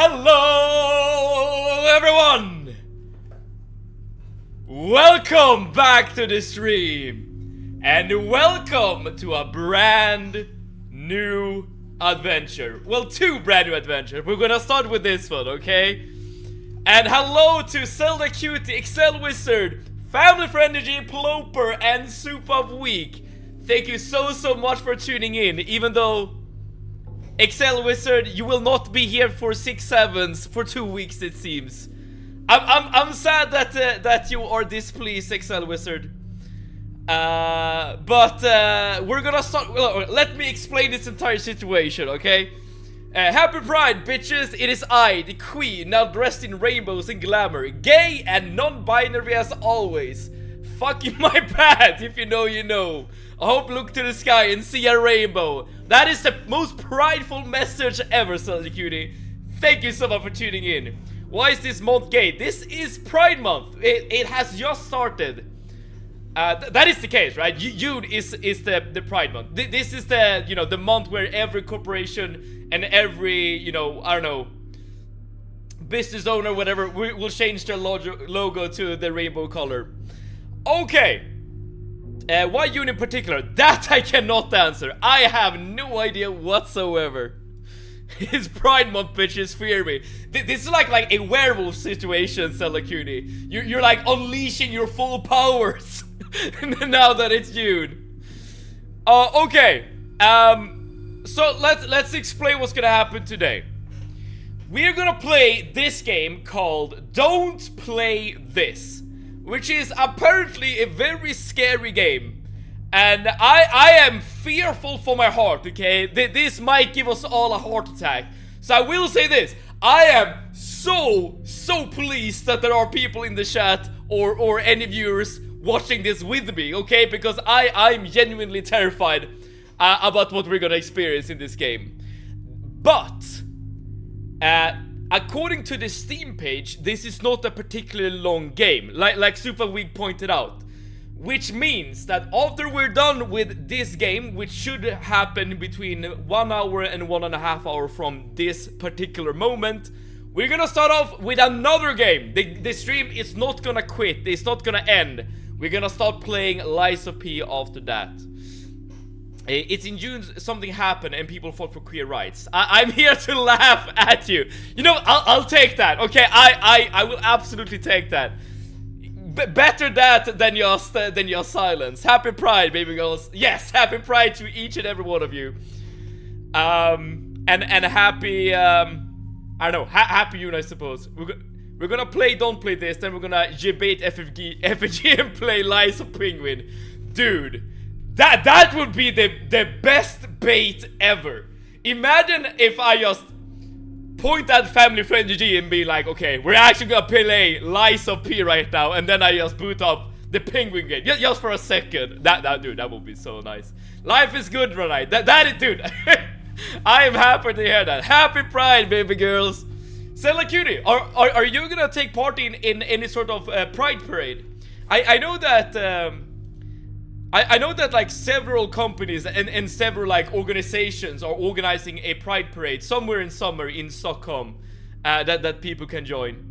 Hello everyone! Welcome back to the stream and welcome to a brand new adventure. Well, two brand new adventures. We're gonna start with this one, okay? And hello to Zelda Cutie, Excel Wizard, Family Friendly G, Ploper, and Soup of Week. Thank you so much for tuning in, even though Excel Wizard, you will not be here for 6/7 for 2 weeks, it seems. I'm sad that you are displeased, Excel Wizard. But we're gonna start. Well, let me explain this entire situation, okay? Happy Pride, bitches! It is I, the Queen, now dressed in rainbows and glamour, gay and non-binary as always. Fucking my bad, if you know, you know. I hope look to the sky and see a rainbow. That is the most prideful message ever, Zelda Cutie. Thank you so much for tuning in. Why is this month gay? This is Pride Month. It has just started. That is the case, right? June is the Pride Month. This is the, you know, the month where every corporation and every, you know, I don't know, business owner, whatever, will change their logo to the rainbow color. Okay. Why June in particular? That I cannot answer. I have no idea whatsoever. It's Pride Month, bitches, fear me. This is like a werewolf situation, Zelda Cutie. You're like unleashing your full powers now that it's June. Okay. So let's explain what's gonna happen today. We're gonna play this game called Don't Play This, which is apparently a very scary game. And I am fearful for my heart, okay? This might give us all a heart attack. So I will say this. I am so pleased that there are people in the chat or any viewers watching this with me, okay? Because I'm genuinely terrified about what we're gonna experience in this game. But according to the Steam page, this is not a particularly long game, like Super Week pointed out. Which means that after we're done with this game, which should happen between 1 hour and 1.5 hours from this particular moment, we're gonna start off with another game. The stream is not gonna quit, it's not gonna end. We're gonna start playing Lies of P after that. It's in June, something happened and people fought for queer rights. I'm here to laugh at you. You know, I'll take that. Okay, I will absolutely take that. Better that than your silence. Happy Pride, baby girls. Yes, happy Pride to each and every one of you. And happy I don't know, happy June, I suppose. We're gonna play Don't Play This, then we're gonna debate FFG and play Lies of Penguin. Dude. That would be the best bait ever. Imagine if I just point at Family Friendly G and be like, okay, we're actually gonna play Lies of P right now, and then I just boot up the Penguin game just for a second. Dude, that would be so nice. Life is good, right? That is, dude. I am happy to hear that. Happy Pride, baby girls. Zelda Cutie, are you gonna take part in any sort of Pride parade? I know that. I know that like several companies and several like organizations are organizing a Pride parade somewhere in summer in Stockholm that people can join.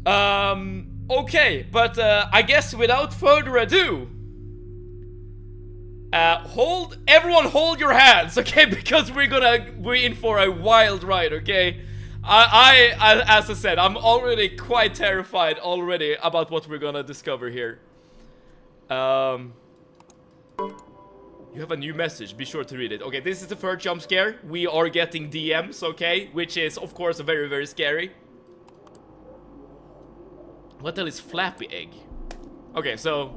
Okay, but I guess without further ado, everyone hold your hands, okay? Because we're in for a wild ride, okay? As I said, I'm already quite terrified already about what we're gonna discover here. You have a new message, be sure to read it. Okay, this is the first jump scare. We are getting DMs, okay? Which is, of course, very scary. What the hell is Flappy Egg? Okay, so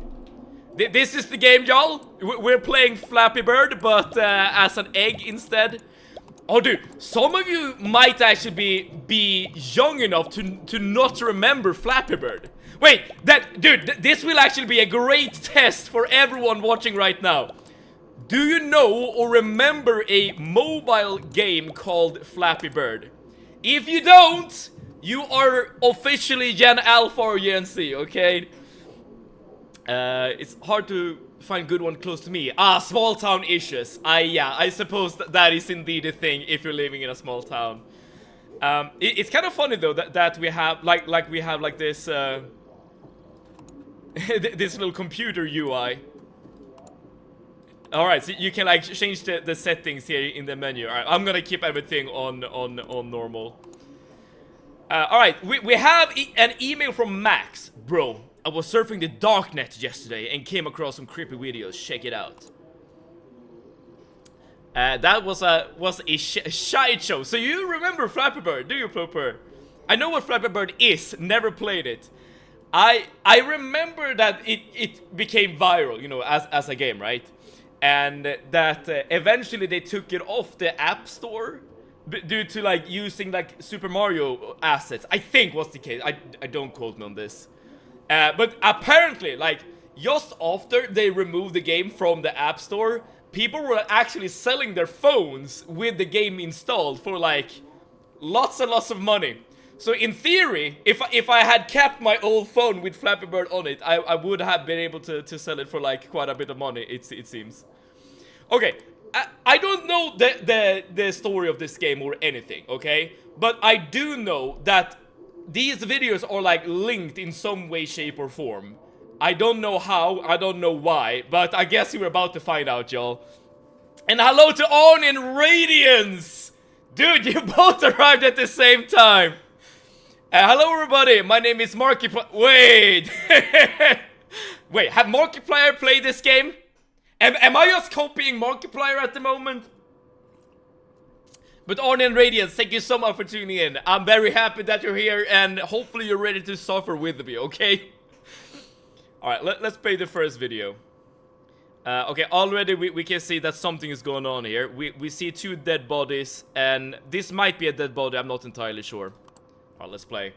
this is the game, y'all. We're playing Flappy Bird, but as an egg instead. Oh, dude, some of you might actually be young enough to not remember Flappy Bird. Wait, this will actually be a great test for everyone watching right now. Do you know or remember a mobile game called Flappy Bird? If you don't, you are officially Gen Alpha or Gen Z, okay? It's hard to find good one close to me. Small town issues. Yeah, I suppose that is indeed a thing if you're living in a small town. It's kind of funny though that we have like this this little computer UI. All right, so you can like change the settings here in the menu. All right, I'm gonna keep everything on normal. All right, we have an email from Max. Bro, I was surfing the darknet yesterday and came across some creepy videos. Check it out. That was a shite show. So you remember Flappy Bird, do you, Plopper? I know what Flappy Bird is. Never played it. I remember that it became viral, you know, as a game, right? And that eventually they took it off the App Store due to like using like Super Mario assets. I think was the case. I don't quote me on this. But apparently, like just after they removed the game from the App Store, people were actually selling their phones with the game installed for like lots and lots of money. So in theory, if I had kept my old phone with Flappy Bird on it, I would have been able to sell it for like quite a bit of money, it seems. Okay, I don't know the story of this game or anything, okay? But I do know that these videos are like linked in some way, shape or form. I don't know how, I don't know why, but I guess we're about to find out, y'all. And hello to Arn and Radiance! Dude, you both arrived at the same time! Hello everybody, my name is Markiplier. Wait! Wait, have Markiplier played this game? Am I just copying Markiplier at the moment? But Arn and Radiance, thank you so much for tuning in. I'm very happy that you're here and hopefully you're ready to suffer with me, okay? Alright, let's play the first video. Okay, already we can see that something is going on here. We see two dead bodies, and this might be a dead body, I'm not entirely sure. Alright, let's play.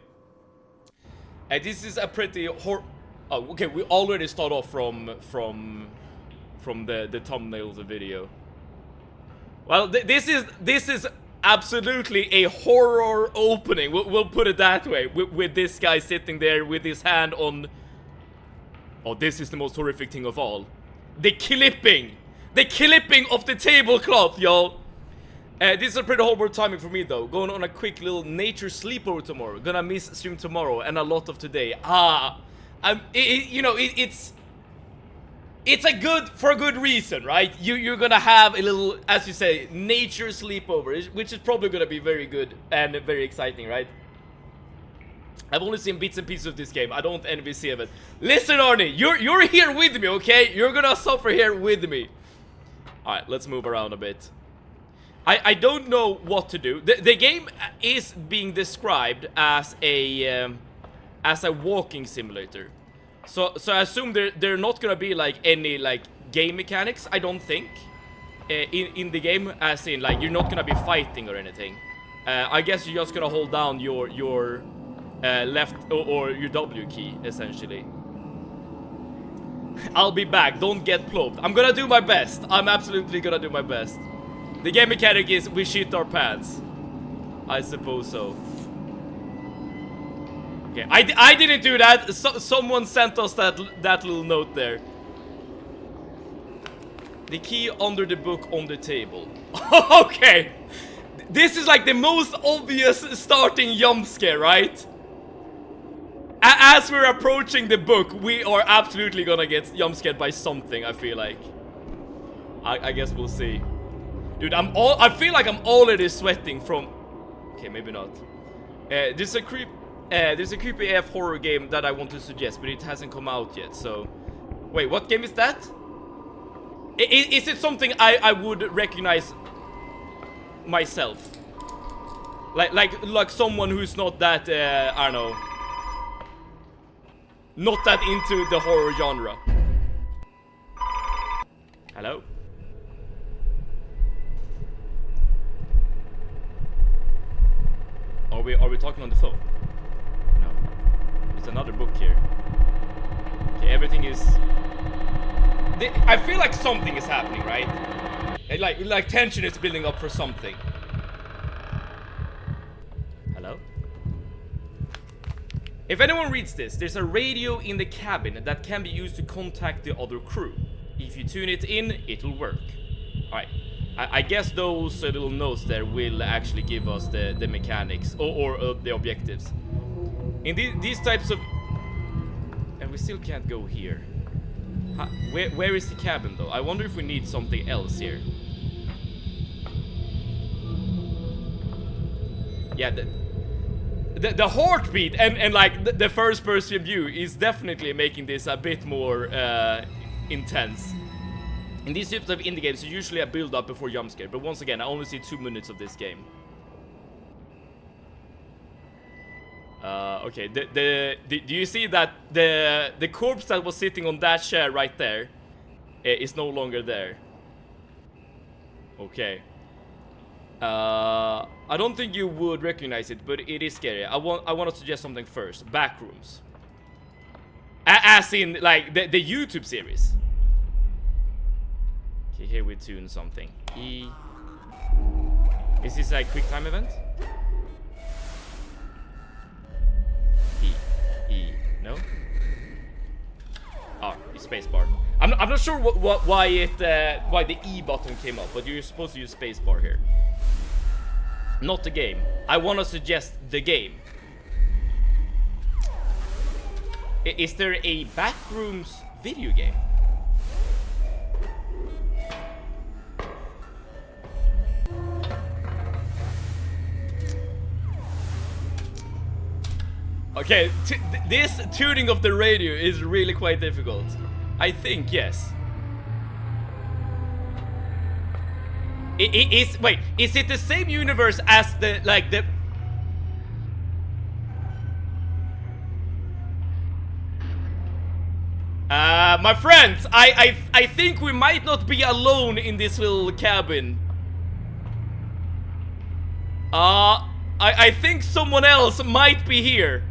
This is a pretty oh, okay, we already start off from the thumbnail of the video. Well, this is absolutely a horror opening. We'll put it that way. With this guy sitting there with his hand on... Oh, this is the most horrific thing of all. The clipping of the tablecloth, y'all. This is a pretty horrible timing for me though. Going on a quick little nature sleepover tomorrow. Gonna miss stream tomorrow and a lot of today. You know, it's for a good reason, right? You're gonna have a little, as you say, nature sleepover, which is probably gonna be very good and very exciting, right? I've only seen bits and pieces of this game. I don't envy see of it. Listen, Arnie, you're here with me, okay? You're gonna suffer here with me. All right, let's move around a bit. I don't know what to do. The game is being described as a walking simulator. So I assume there are not gonna be like any like game mechanics. I don't think in the game, as in like you're not gonna be fighting or anything. I guess you're just gonna hold down your left or your W key essentially. I'll be back. Don't get plopped. I'm gonna do my best. I'm absolutely gonna do my best. The game mechanic is we shit our pants. I suppose so. Okay, I didn't do that. Someone sent us that little note there. The key under the book on the table. Okay. This is like the most obvious starting jump scare, right? As we're approaching the book, we are absolutely gonna get jump scared by something, I feel like. I guess we'll see. Dude, I feel like I'm already sweating from... Okay, maybe not. There's a creepy AF horror game that I want to suggest, but it hasn't come out yet, so... Wait, what game is that? Is it something I would recognize myself? Like someone who's not that, I don't know... Not that into the horror genre. Hello? Are we talking on the phone? No. There's another book here. Okay, everything is... I feel like something is happening, right? Like tension is building up for something. Hello? If anyone reads this, there's a radio in the cabin that can be used to contact the other crew. If you tune it in, it'll work. Alright. I guess those little notes there will actually give us the mechanics or the objectives. In these types of... And we still can't go here. Where is the cabin though? I wonder if we need something else here. Yeah, the heartbeat and like the first person view is definitely making this a bit more intense. In these types of indie games, there's usually a build up before jump scare, but once again, I only see 2 minutes of this game. Okay, do you see that the corpse that was sitting on that chair right there is no longer there? Okay. I don't think you would recognize it, but it is scary. I want to suggest something first. Backrooms. As in, like, the YouTube series. Okay, here we tune something. E. Is this a quick time event? E. No? Oh, it's spacebar. I'm not sure why the E button came up, but you're supposed to use spacebar here. Not the game. I want to suggest the game. Is there a Backrooms video game? Okay, this tuning of the radio is really quite difficult. I think, yes. Wait, is it the same universe as my friends, I think we might not be alone in this little cabin. I think someone else might be here.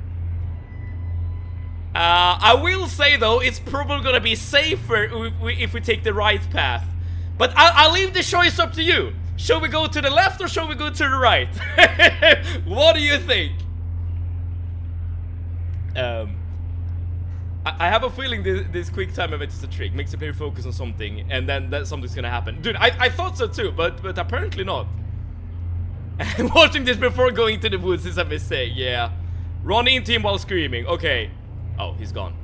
I will say though, it's probably gonna be safer if we take the right path. But I'll leave the choice up to you. Shall we go to the left or shall we go to the right? What do you think? I have a feeling this quick time event is a trick. Makes the player focus on something and then something's gonna happen. Dude, I thought so too, but apparently not. Watching this before going to the woods is a mistake, yeah. Run into him while screaming, okay. Oh, he's gone.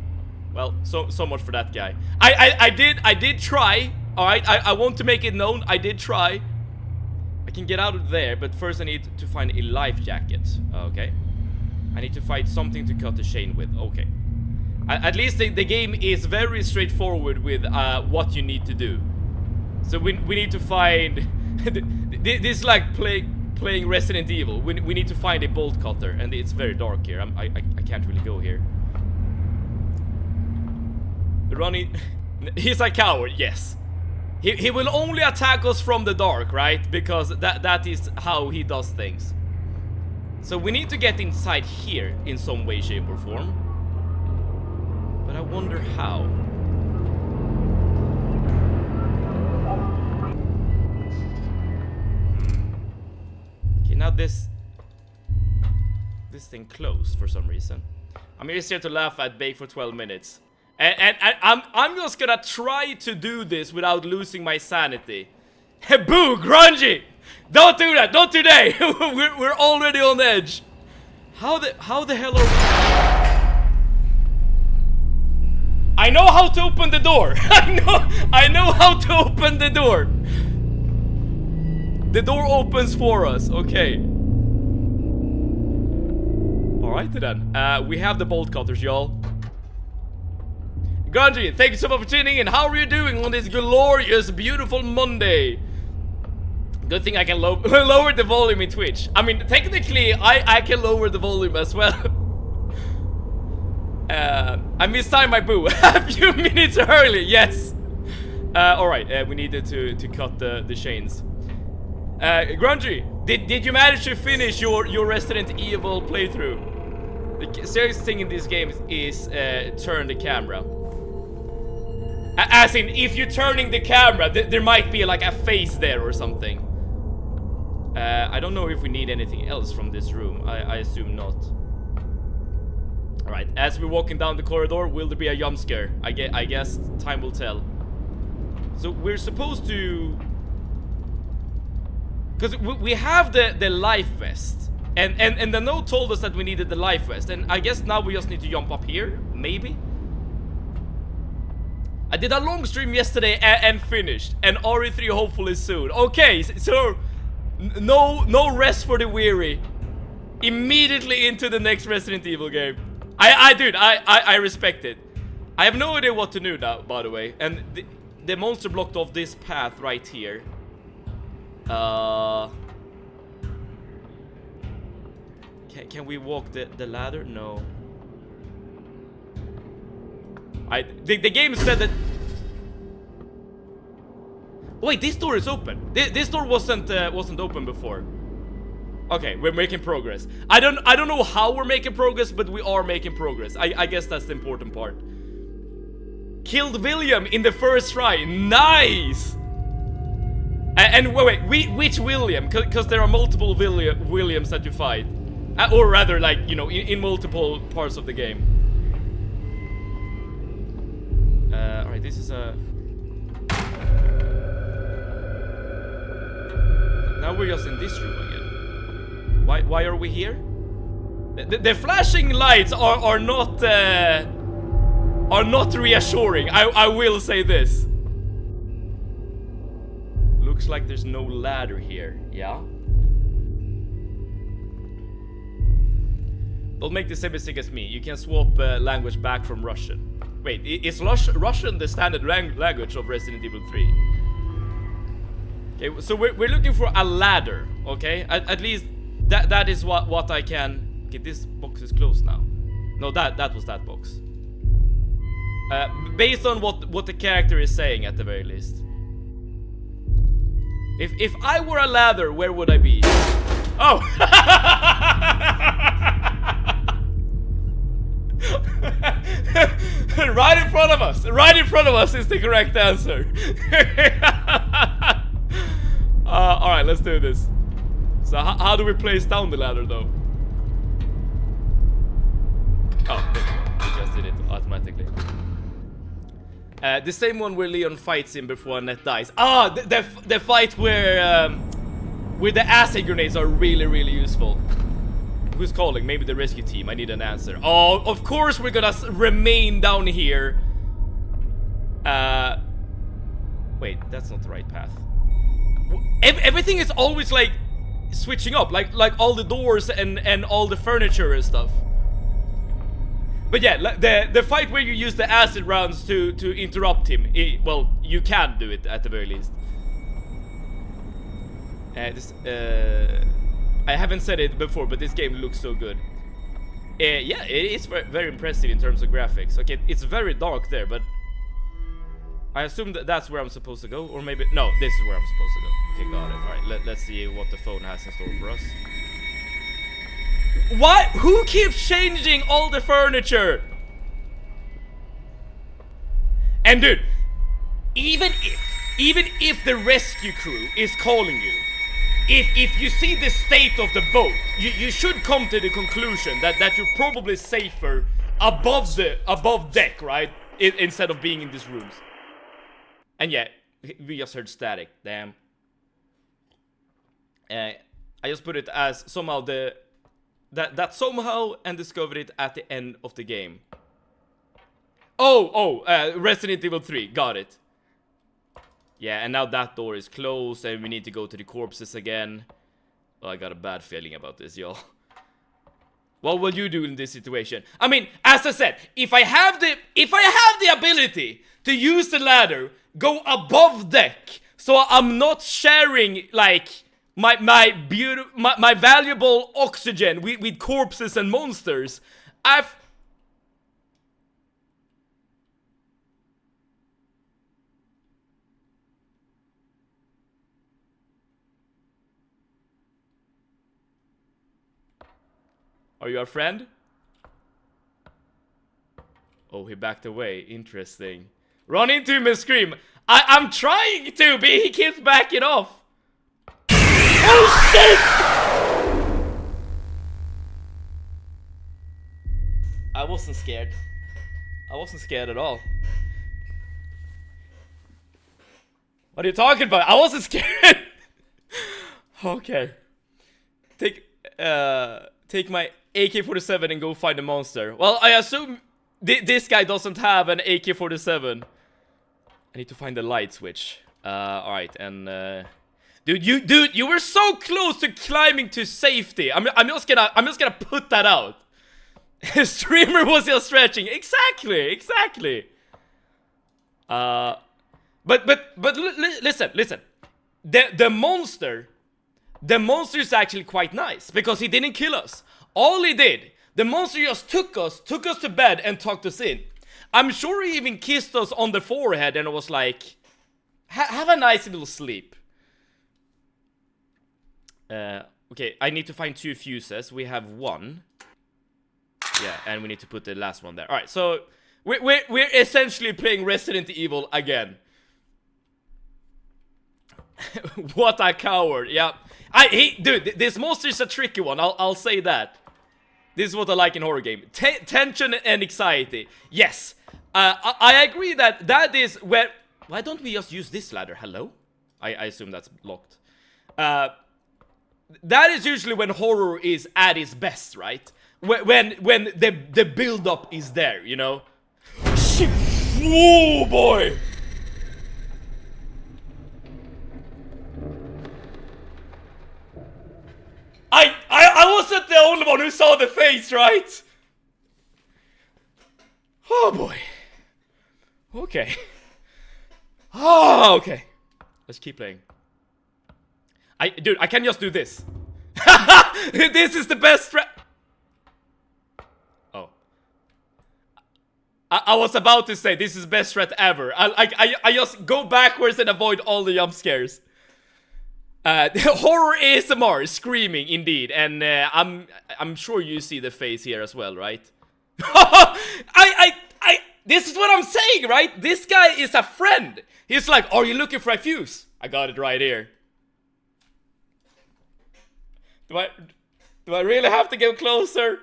Well, so much for that guy. I did try. Alright, I want to make it known, I did try. I can get out of there, but first I need to find a life jacket. Okay. I need to find something to cut the chain with. Okay. At least the game is very straightforward with what you need to do. So we need to find... this is like playing Resident Evil. We need to find a bolt cutter, and it's very dark here. I can't really go here. Ronnie... He's a coward, yes. He will only attack us from the dark, right? Because that is how he does things. So we need to get inside here in some way, shape, or form. But I wonder how. Okay, now this thing closed for some reason. I'm just here to laugh at Bake for 12 minutes. And I'm just gonna try to do this without losing my sanity. Boo, grungy! Don't do that, not today! we're already on edge. How the hell are we? I know how to open the door. I know how to open the door. The door opens for us, okay. Alright then, we have the bolt cutters, y'all. Grungy, thank you so much for tuning in. How are you doing on this glorious, beautiful Monday? Good thing I can lower the volume in Twitch. I mean, technically, I can lower the volume as well. I mistimed my boo a few minutes early, yes. Alright, we needed to cut the chains. Grungy, did you manage to finish your Resident Evil playthrough? The serious thing in this game is turn the camera. As in, if you're turning the camera, there might be like a face there or something. I don't know if we need anything else from this room. I assume not. Alright, as we're walking down the corridor, will there be a jump scare? I guess time will tell. So we're supposed to Because we have the life vest. And the note told us that we needed the life vest. And I guess now we just need to jump up here, maybe? I did a long stream yesterday and finished. And RE3 hopefully soon. Okay, so no rest for the weary. Immediately into the next Resident Evil game. Dude, I respect it. I have no idea what to do now, by the way. And the monster blocked off this path right here. Can we walk the ladder? No. The game said that. Wait, this door is open. This door wasn't open before. Okay, we're making progress. I don't know how we're making progress, but we are making progress. I guess that's the important part. Killed William in the first try. Nice. And wait, which William? Because there are multiple Williams that you fight. Or rather, like, you know, in multiple parts of the game. Alright, this is a... Now we're just in this room again. Why are we here? The flashing lights are not reassuring. I will say this. Looks like there's no ladder here. Yeah. Don't make the same mistake as me. You can swap language back from Russian. Wait, is Russian the standard language of Resident Evil 3? Okay, so we're looking for a ladder. Okay, at least that is what I can. Okay, this box is closed now. No, that was that box. Based on what the character is saying, at the very least. If I were a ladder, where would I be? Oh! Right in front of us! Right in front of us is the correct answer. Alright, let's do this. So how do we place down the ladder, though? Oh, we just did it automatically. The same one where Leon fights him before Annette dies. Ah, the fight where the acid grenades are really useful. Who's calling? Maybe the rescue team. I need an answer. Oh, of course we're gonna remain down here. Wait, that's not the right path. Everything is always like switching up, like all the doors and all the furniture and stuff. But yeah, the fight where you use the acid rounds to interrupt him. Well, you can do it at the very least. I haven't said it before, but this game looks so good. Yeah, it is very impressive in terms of graphics. Okay, it's very dark there, but I assume that's where I'm supposed to go, or maybe no, this is where I'm supposed to go. Okay, got it. All right, let's see what the phone has in store for us. Why? Who keeps changing all the furniture? And dude, even if the rescue crew is calling you, if you see the state of the boat, you should come to the conclusion that you're probably safer above deck, right? Instead of being in these rooms. And yeah, we just heard static. Damn. I just put it as somehow that somehow and discovered it at the end of the game. Resident Evil 3, got it. Yeah, and now that door is closed and we need to go to the corpses again. Oh, I got a bad feeling about this, y'all. What will you do in this situation? I mean, as I said, if I have the ability to use the ladder, go above deck, so I'm not sharing like my valuable oxygen with corpses and monsters. Are you a friend? Oh, he backed away. Interesting. Run into him and scream. I'm trying to, but he keeps backing off. Oh shit! I wasn't scared. I wasn't scared at all. What are you talking about? I wasn't scared. Okay. Take my AK-47 and go find a monster. Well, I assume this guy doesn't have an AK-47. I need to find the light switch. Alright, and dude, you were so close to climbing to safety. I'm just gonna put that out. Streamer was just stretching. Exactly. But listen. The monster is actually quite nice because he didn't kill us. All he did, the monster just took us to bed and tucked us in. I'm sure he even kissed us on the forehead and was like, have a nice little sleep. Okay, I need to find 2 fuses. We have 1. Yeah, and we need to put the last one there. Alright, so we're essentially playing Resident Evil again. What a coward, yeah. Dude, this monster is a tricky one, I'll say that. This is what I like in horror game. Tension and anxiety. Yes. I agree that is where... Why don't we just use this ladder? Hello? I assume that's locked. That is usually when horror is at its best, right? When the build-up is there, you know? Oh boy! I wasn't the only one who saw the face, right? Oh boy. Okay. Oh, okay. Let's keep playing. Dude, I can just do this. This is the best Oh. I was about to say this is the best threat ever. I just go backwards and avoid all the jump scares. Horror ASMR, screaming indeed, and I'm sure you see the face here as well, right? This is what I'm saying, right? This guy is a friend. He's like, are you looking for a fuse? I got it right here. Do I really have to get closer?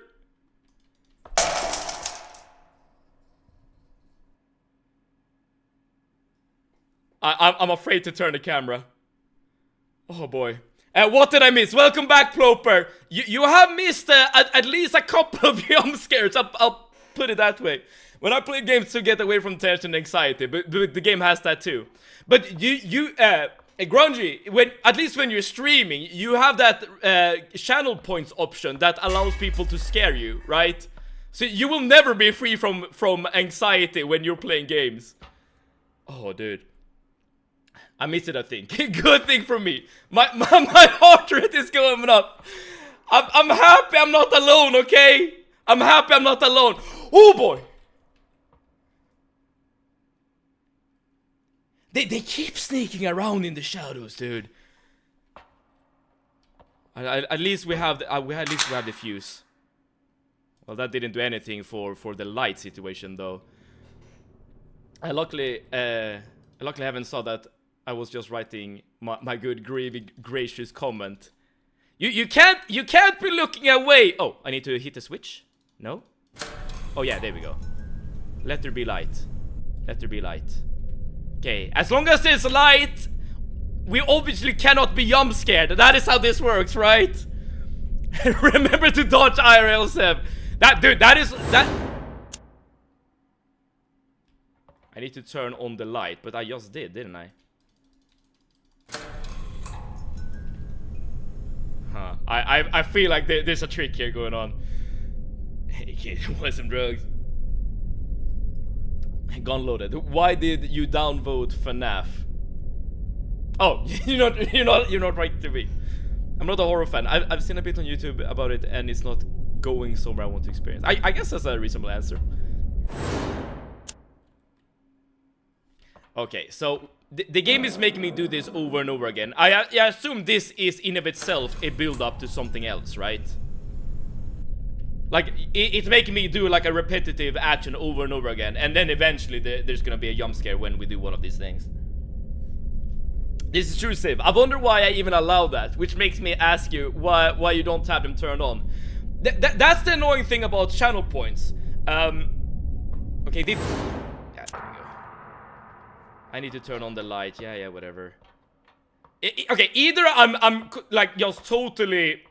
I'm afraid to turn the camera. Oh boy. What did I miss? Welcome back, Ploper. You have missed at least a couple of jump scares. I'll put it that way. When I play games to get away from tension and anxiety, but the game has that too. But Grungy, at least when you're streaming, you have that channel points option that allows people to scare you, right? So you will never be free from anxiety when you're playing games. Oh, dude. I missed it, I think. Good thing for me. My heart rate is going up. I'm happy I'm not alone, okay? I'm happy I'm not alone. Oh, boy. They keep sneaking around in the shadows, dude. At least we have the fuse. Well, that didn't do anything for the light situation, though. I luckily haven't saw that. I was just writing my good gracious comment. You can't be looking away. Oh, I need to hit the switch. No. Oh yeah, there we go. Let there be light. Let there be light. Okay, as long as there's light, we obviously cannot be jump scared. That is how this works, right? Remember to dodge IRL Sev. That. I need to turn on the light, but I just did, didn't I? Huh. I feel like there's a trick here going on. Hey kid, want some drugs? Gun loaded. Why did you downvote FNAF? Oh, you're not right to me. I'm not a horror fan. I've seen a bit on YouTube about it, and it's not going somewhere I want to experience. I guess that's a reasonable answer. Okay, so the game is making me do this over and over again. I assume this is in of itself a build-up to something else, right? Like, it's making me do like a repetitive action over and over again, and then eventually there's gonna be a jump scare when we do one of these things. This is true, Siv. I wonder why I even allow that, which makes me ask you why you don't have them turned on. That's the annoying thing about channel points. Okay, yeah, there we go. I need to turn on the light. Yeah, whatever. Okay, either I'm like just totally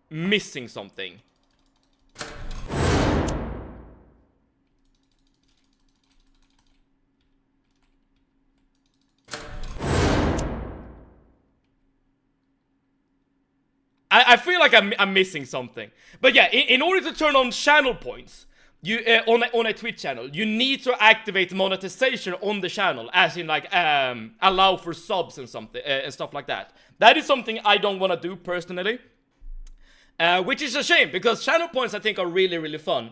missing something. I feel like I'm missing something. But yeah, in order to turn on channel points, you on a Twitch channel, you need to activate monetization on the channel, as in like allow for subs and something and stuff like that. That is something I don't want to do personally, which is a shame because channel points I think are really fun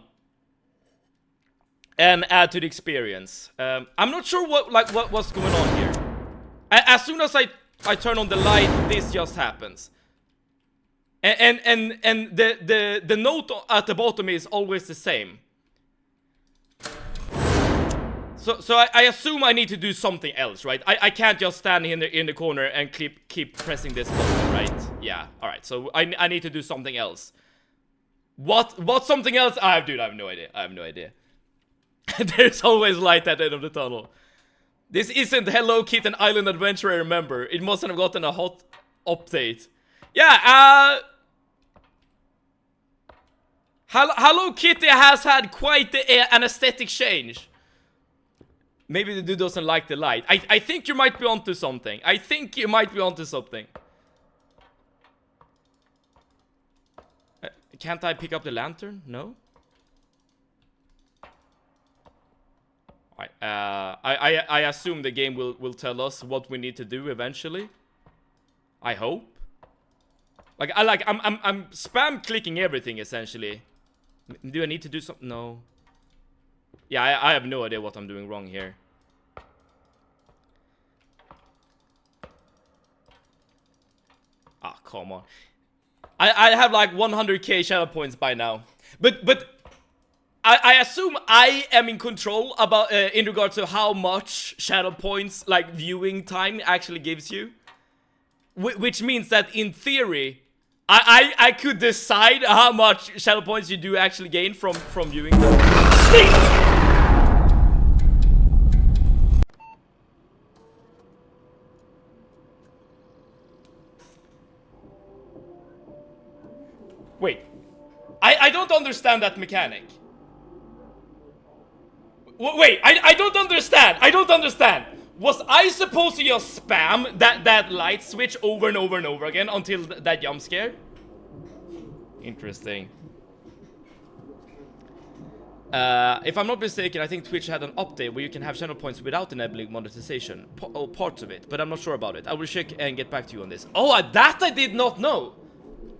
and add to the experience. I'm not sure what's going on here. As soon as I turn on the light, this just happens. And the note at the bottom is always the same. So I assume I need to do something else, right? I can't just stand in the corner and keep pressing this button, right? Yeah, alright, so I need to do something else. What's something else? Dude, I have no idea. I have no idea. There's always light at the end of the tunnel. This isn't Hello Kitten Island Adventure, I remember. It mustn't have gotten a hot update. Yeah, Hello Kitty has had quite an aesthetic change. Maybe the dude doesn't like the light. I think you might be onto something. I think you might be onto something. Can't I pick up the lantern? No? Alright, I assume the game will tell us what we need to do eventually. I hope. I'm spam clicking everything essentially. Do I need to do something? No. Yeah, I have no idea what I'm doing wrong here. Ah, come on. I have like 100k shadow points by now. But I assume I am in control about in regards to how much shadow points like viewing time actually gives you. Which means that in theory I could decide how much shadow points you do actually gain from viewing them. Wait, I don't understand that mechanic. Wait, I don't understand. I don't understand. Was I supposed to just spam that light switch over and over and over again until that jump scare? Interesting. If I'm not mistaken, I think Twitch had an update where you can have channel points without enabling monetization. Parts of it, but I'm not sure about it. I will check and get back to you on this. Oh, that I did not know.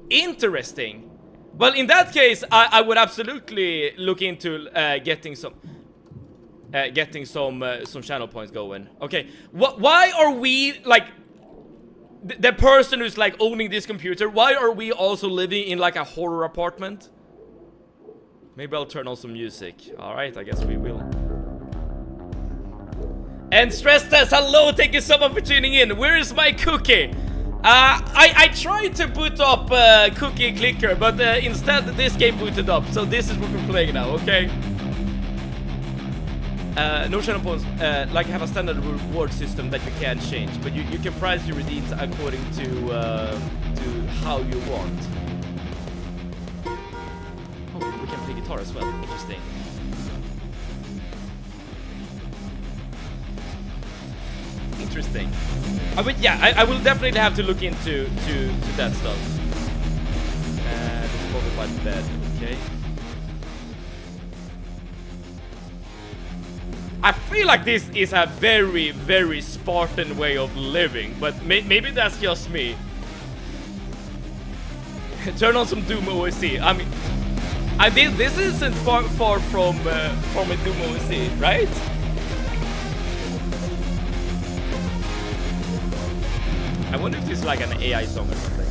Interesting. Well, in that case, I would absolutely look into getting some channel points going. Okay, why are we like the person who's like owning this computer? Why are we also living in like a horror apartment? Maybe I'll turn on some music. All right, I guess we will. And Stress Test, hello, thank you so much for tuning in. Where is my cookie? I tried to boot up Cookie Clicker, but instead this game booted up. So this is what we're playing now, okay? No channel points, like have a standard reward system that you can change, but you can price your redeems according to how you want. Oh, we can play guitar as well. Interesting. Interesting. I will definitely have to look into that stuff. This is by the bed. Okay. I feel like this is a very Spartan way of living, but maybe that's just me. Turn on some Doom OSC. I mean, this isn't far from a Doom OSC, right? I wonder if this is like an AI song or something.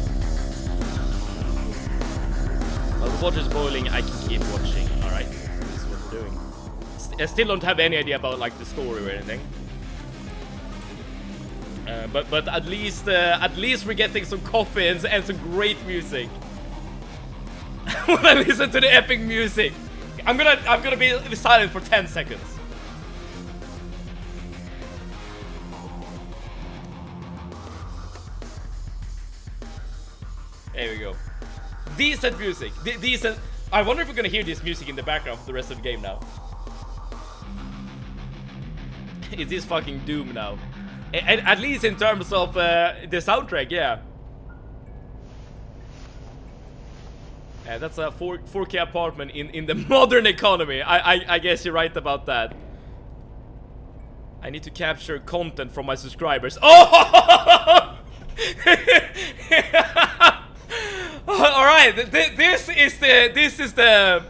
While the water's boiling, I can keep watching. Alright, this is what we're doing. I still don't have any idea about like the story or anything. But at least we're getting some coffee and some great music. When I listen to the epic music, I'm gonna be silent for 10 seconds. There we go. Decent music. Decent. I wonder if we're gonna hear this music in the background for the rest of the game now. Is this fucking Doom now? At least in terms of the soundtrack, yeah. That's a 4K apartment in the modern economy. I guess you're right about that. I need to capture content from my subscribers. Oh! All right, this is the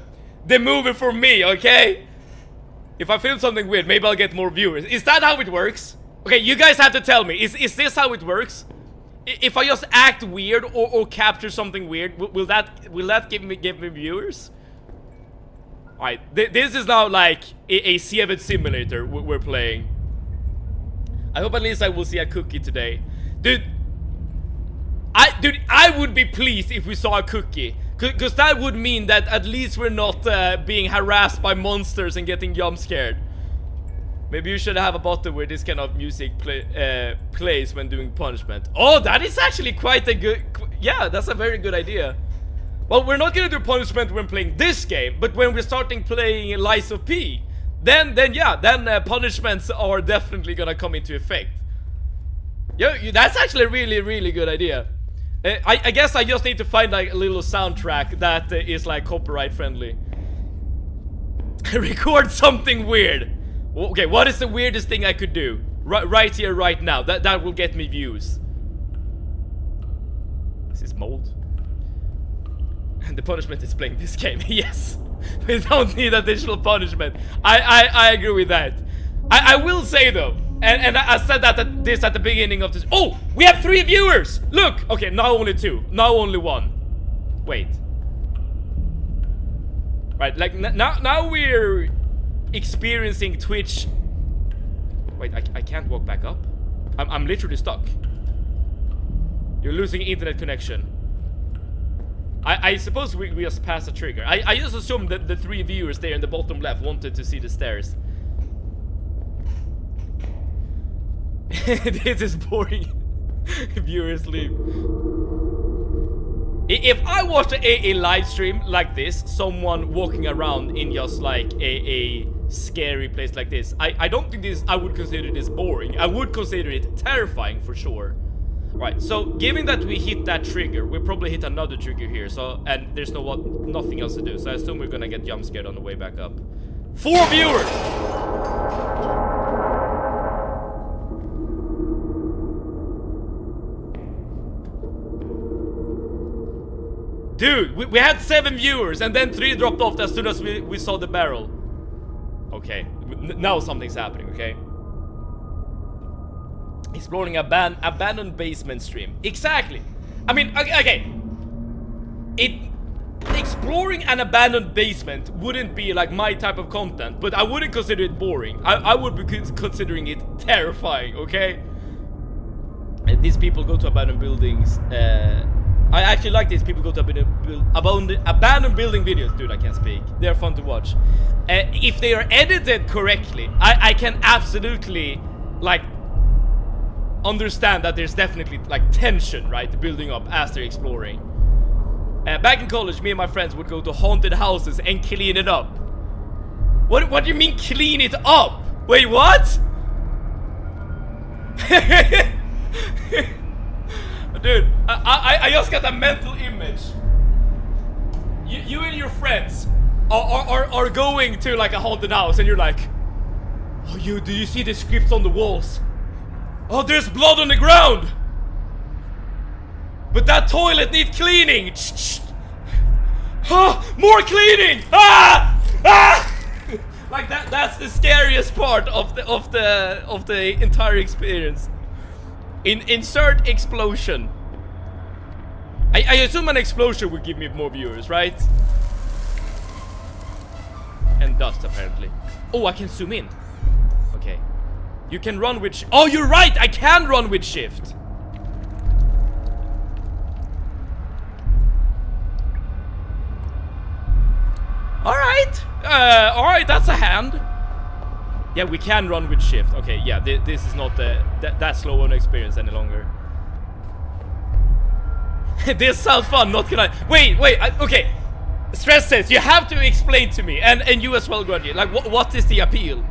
movie for me, okay? If I film something weird, maybe I'll get more viewers. Is that how it works? Okay, you guys have to tell me. Is this how it works? If I just act weird or capture something weird, will that give me viewers? All right, this is now like a Civet simulator we're playing. I hope at least I will see a cookie today, dude. I would be pleased if we saw a cookie, cause that would mean that at least we're not being harassed by monsters and getting jump scared. Maybe you should have a button where this kind of music plays when doing punishment. Oh, that is actually quite a good. Yeah, that's a very good idea. Well, we're not gonna do punishment when playing this game, but when we're starting playing Lies of P, then punishments are definitely gonna come into effect. Yeah, that's actually a really good idea. I guess I just need to find like a little soundtrack that is like copyright friendly. Record something weird. Okay, what is the weirdest thing I could do? Right here, right now. That will get me views. Is this mold? And the punishment is playing this game. Yes. We don't need additional punishment. I agree with that. I will say though, and I said that this at the beginning of this. Oh, we have 3 viewers. Look. Okay, now only 2. Now only 1. Wait. Right, like now we're experiencing Twitch. Wait, I can't walk back up. I'm literally stuck. You're losing internet connection. I suppose we just passed a trigger. I just assumed that the 3 viewers there in the bottom left wanted to see the stairs. This is boring. Viewers leave. If I watched a live stream like this, someone walking around in just like a scary place like this, I don't think I would consider this boring. I would consider it terrifying for sure. Right, so given that we hit that trigger, we probably hit another trigger here, so, and there's nothing else to do, so I assume we're gonna get jump scared on the way back up. 4 viewers! Dude, we had 7 viewers and then 3 dropped off as soon as we saw the barrel. Okay, now something's happening, okay? Exploring abandoned basement stream. Exactly. I mean, okay. Exploring an abandoned basement wouldn't be like my type of content, but I wouldn't consider it boring. I would be considering it terrifying, okay? And these people go to abandoned buildings. I actually like these people go to abandoned building videos. Dude, I can't speak. They're fun to watch. If they are edited correctly, I can absolutely, like, understand that there's definitely, like, tension, right? Building up as they're exploring. Back in college, me and my friends would go to haunted houses and clean it up. What do you mean clean it up? Wait, what? Dude, I just got a mental image. You and your friends are going to like a haunted house and you're like, oh, do you see the scripts on the walls? Oh, there's blood on the ground. But that toilet needs cleaning. More cleaning. Like that's the scariest part of the entire experience. Insert explosion. I assume an explosion would give me more viewers, right? And dust, apparently. Oh, I can zoom in. Okay. You can run with oh, you're right! I can run with shift! Alright! Alright, that's a hand. Yeah, we can run with shift. Okay, yeah, this is not that slow an experience any longer. This sounds fun, not gonna... Wait, okay. Stress says, you have to explain to me, and you as well, Grundy. Like, what is the appeal?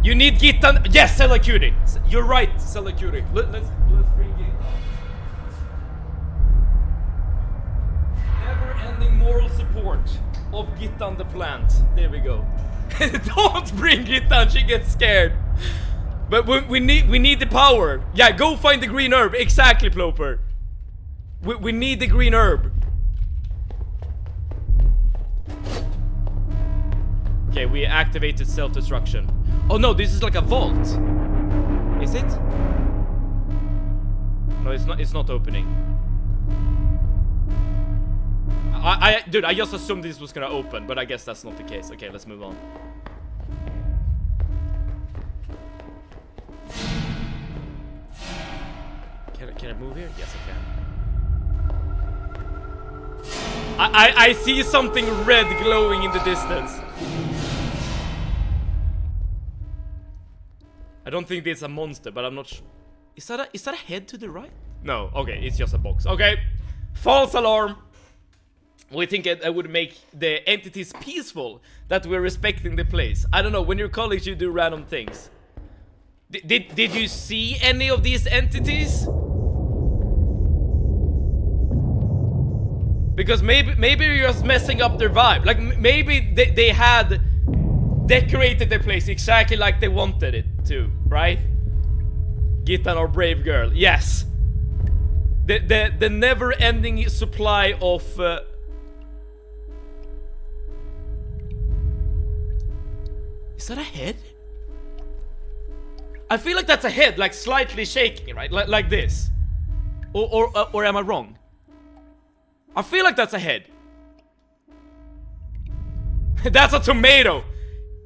You need Gittan... Yes, Selacuri. You're right, Selacuri. Let's bring Gittan. Never-ending moral support of Gittan the plant. There we go. Don't bring Gittan, she gets scared. But we need the power. Yeah, go find the green herb. Exactly, Ploper. We need the green herb. Okay, we activated self-destruction. Oh no, this is like a vault. Is it? No, it's not opening. Dude, I just assumed this was gonna open, but I guess that's not the case. Okay, let's move on. Can I move here? Yes, I can. I see something red glowing in the distance. I don't think it's a monster, but I'm not sure. Is that a head to the right? No, okay, it's just a box. Okay, false alarm. We think it would make the entities peaceful, that we're respecting the place. I don't know, when you're college you do random things. Did you see any of these entities? Because maybe you're just messing up their vibe. Like, maybe they had decorated the place exactly like they wanted it to, right? Gittan, our brave girl. Yes. The never-ending supply of... Is that a head? I feel like that's a head, like slightly shaking, right? Like this. Or am I wrong? I feel like that's a head. That's a tomato.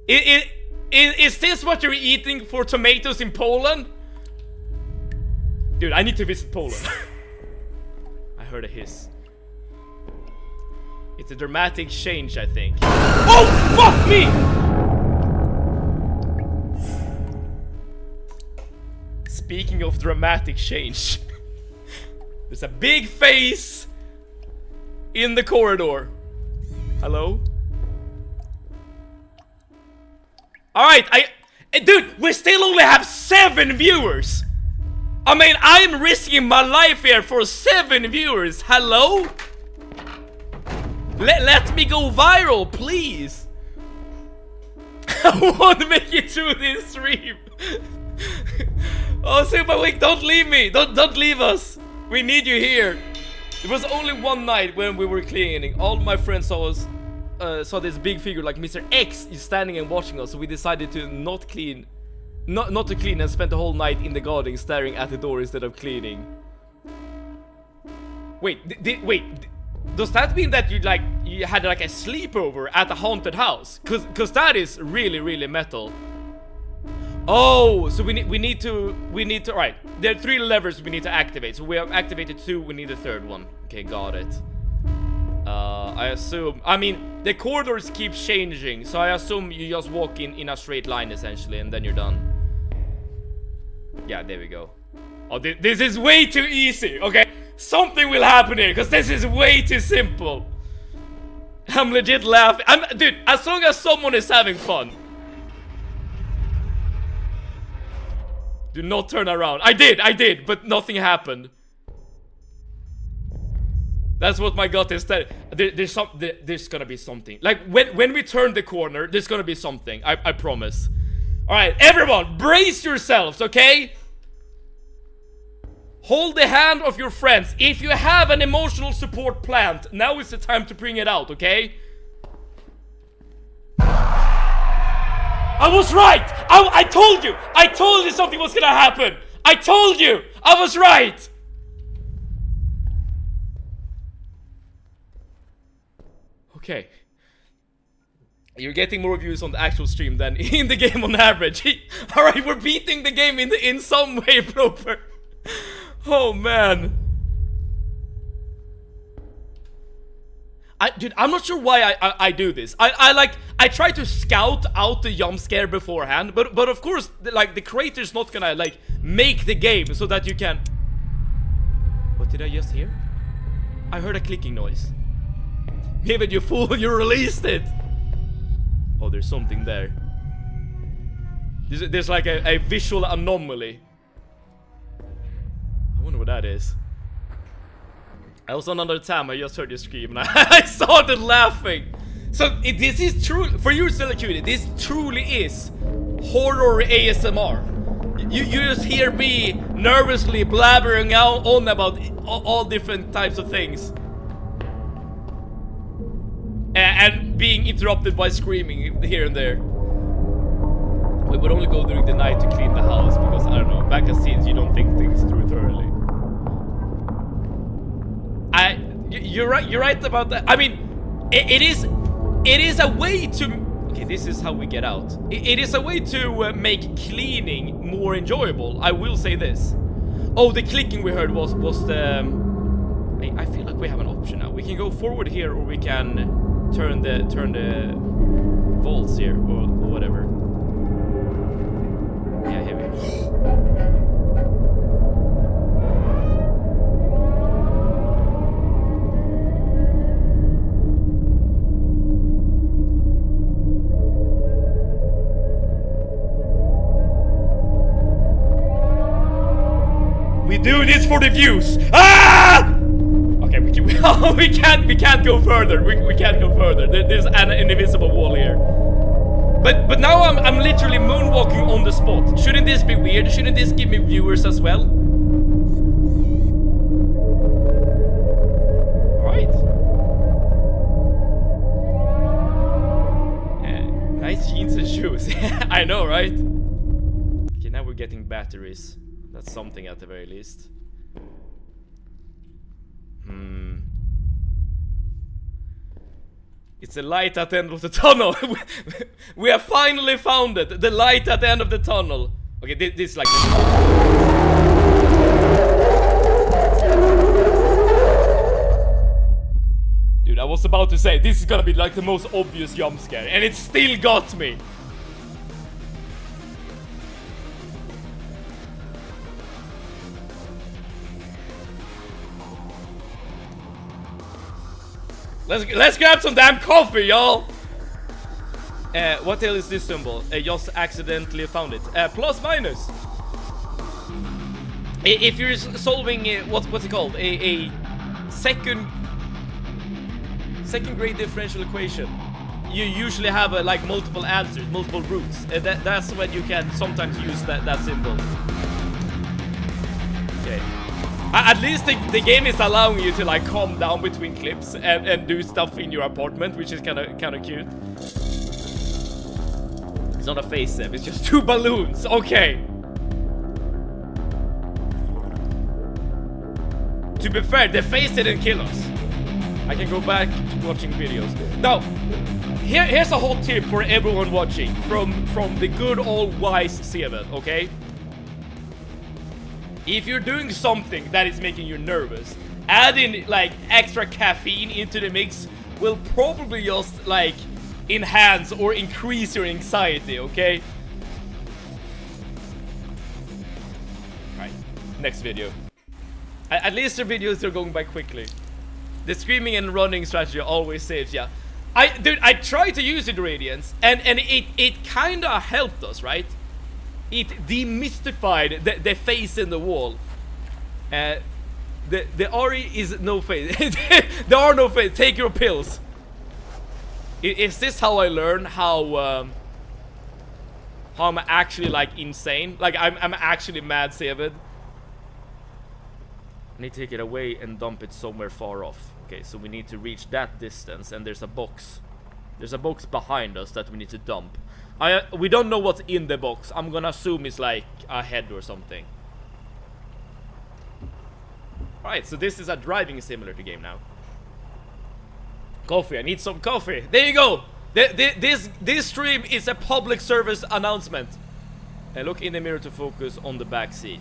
Is this what you're eating for tomatoes in Poland? Dude, I need to visit Poland. I heard a hiss. It's a dramatic change, I think. Oh, fuck me! Speaking of dramatic change, there's a big face in the corridor. Hello? Alright, dude, we still only have 7 viewers. I mean, I'm risking my life here for 7 viewers. Hello? Let me go viral, please. I want to make it through this stream. Oh, Super Week, don't leave me. Don't leave us. We need you here. It was only one night when we were cleaning. All my friends saw us, saw this big figure like Mr. X is standing and watching us. So we decided to not to clean and spent the whole night in the garden staring at the door instead of cleaning. Wait, wait. Does that mean that you had like a sleepover at a haunted house? Cause that is really metal. Oh, so we need to right. There are 3 levers we need to activate. So we have activated 2, we need a 3rd one. Okay, got it. I assume, I mean, the corridors keep changing, so I assume you just walk in a straight line essentially, and then you're done. Yeah, there we go. Oh, this is way too easy, okay? Something will happen here, because this is way too simple. I'm legit laughing. Dude, as long as someone is having fun. Do not turn around. I did, but nothing happened. That's what my gut is telling. There's gonna be something. Like, when we turn the corner, there's gonna be something. I promise. Alright, everyone, brace yourselves, okay? Hold the hand of your friends. If you have an emotional support plant, now is the time to bring it out, okay? I was right! I told you! I told you something was gonna happen! I told you! I was right! Okay. You're getting more views on the actual stream than in the game on average. Alright, we're beating the game in some way, proper. Oh, man. Dude, I'm not sure why I do this. I try to scout out the jump scare beforehand, but of course, the creator's not gonna, make the game so that you can... What did I just hear? I heard a clicking noise. David, you fool, you released it! Oh, there's something there. There's like a visual anomaly. I wonder what that is. I was on another tab, I just heard you scream and I started laughing. So this is true, for you Select-Cutie, this truly is horror ASMR. You just hear me nervously blabbering on about all different types of things. And being interrupted by screaming here and there. We would only go during the night to clean the house because, I don't know, back at scenes you don't think things through thoroughly. You're right about that. I mean, it is a way to... Okay, this is how we get out. It is a way to make cleaning more enjoyable, I will say this. Oh, the clicking we heard was the... I feel like we have an option now. We can go forward here or we can turn the volts here or whatever. Yeah, here we go. We do this for the views. Ah! Okay, we can't go further. We can't go further. There's an invisible wall here. But now I'm literally moonwalking on the spot. Shouldn't this be weird? Shouldn't this give me viewers as well? Alright. Nice jeans and shoes. I know, right? Okay, now we're getting batteries. That's something at the very least. It's a light at the end of the tunnel. We have finally found it. The light at the end of the tunnel. Okay, this is like... Dude, I was about to say, this is gonna be like the most obvious jump scare. And it still got me. Let's grab some damn coffee, y'all! What the hell is this symbol? Just accidentally found it. Plus minus. If you're solving what's it called? A second grade differential equation, you usually have like multiple answers, multiple routes. That's when you can sometimes use that symbol. Okay. At least the game is allowing you to like calm down between clips and do stuff in your apartment, which is kind of cute. It's not a face step, it's just two balloons. Okay. To be fair, the face didn't kill us. I can go back to watching videos. Now, here's a hot tip for everyone watching from the good old wise Seven, okay? If you're doing something that is making you nervous, adding like extra caffeine into the mix will probably just like enhance or increase your anxiety, okay? Alright, next video. At least the videos are going by quickly. The screaming and running strategy always saves ya. Dude, I tried to use it, Radiance, and it kinda helped us, right? It demystified the face in the wall. The RE is no face. There are no face. Take your pills. Is this how I learn how I'm actually like insane? Like I'm actually mad, Seven. I need to take it away and dump it somewhere far off. Okay, so we need to reach that distance, and there's a box. There's a box behind us that we need to dump. We don't know what's in the box. I'm gonna assume it's like a head or something. Alright, so this is a driving simulator game now. Coffee, I need some coffee. There you go. This stream is a public service announcement. Look in the mirror to focus on the back seat.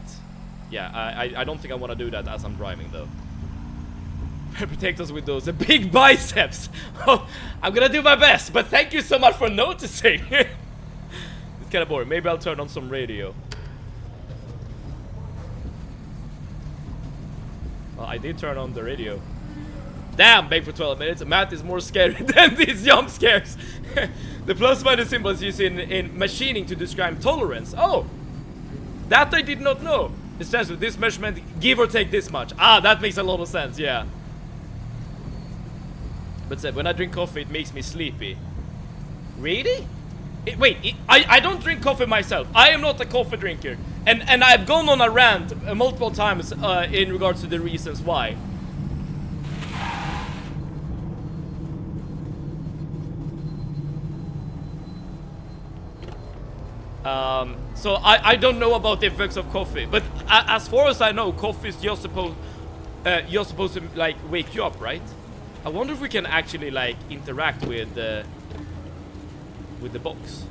Yeah, I don't think I want to do that as I'm driving though. Protect us with those big biceps. Oh, I'm gonna do my best, but thank you so much for noticing. It's kind of boring. Maybe I'll turn on some radio. Well, I did turn on the radio. Damn, bake for 12 minutes. Math is more scary than these jump scares. The plus minus symbol is used in machining to describe tolerance. Oh, that I did not know. It stands with this measurement, give or take this much. Ah, that makes a lot of sense, yeah. But said, when I drink coffee, it makes me sleepy. Really? I don't drink coffee myself. I am not a coffee drinker. And I've gone on a rant multiple times in regards to the reasons why. So I don't know about the effects of coffee, but as far as I know, coffee is just supposed to like wake you up, right? I wonder if we can actually like interact with the box.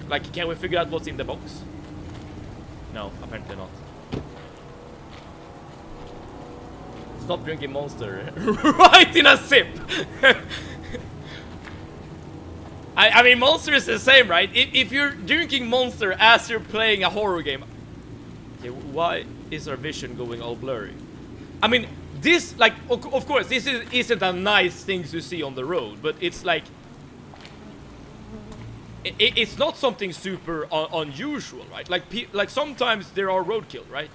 Like, can we figure out what's in the box? No, apparently not. Stop drinking Monster right in a sip. I mean, Monster is the same, right? If you're drinking Monster as you're playing a horror game, okay, why is our vision going all blurry? I mean, this, like, of course, this isn't a nice thing to see on the road, but it's like, it's not something super unusual, right? Like sometimes there are roadkill, right?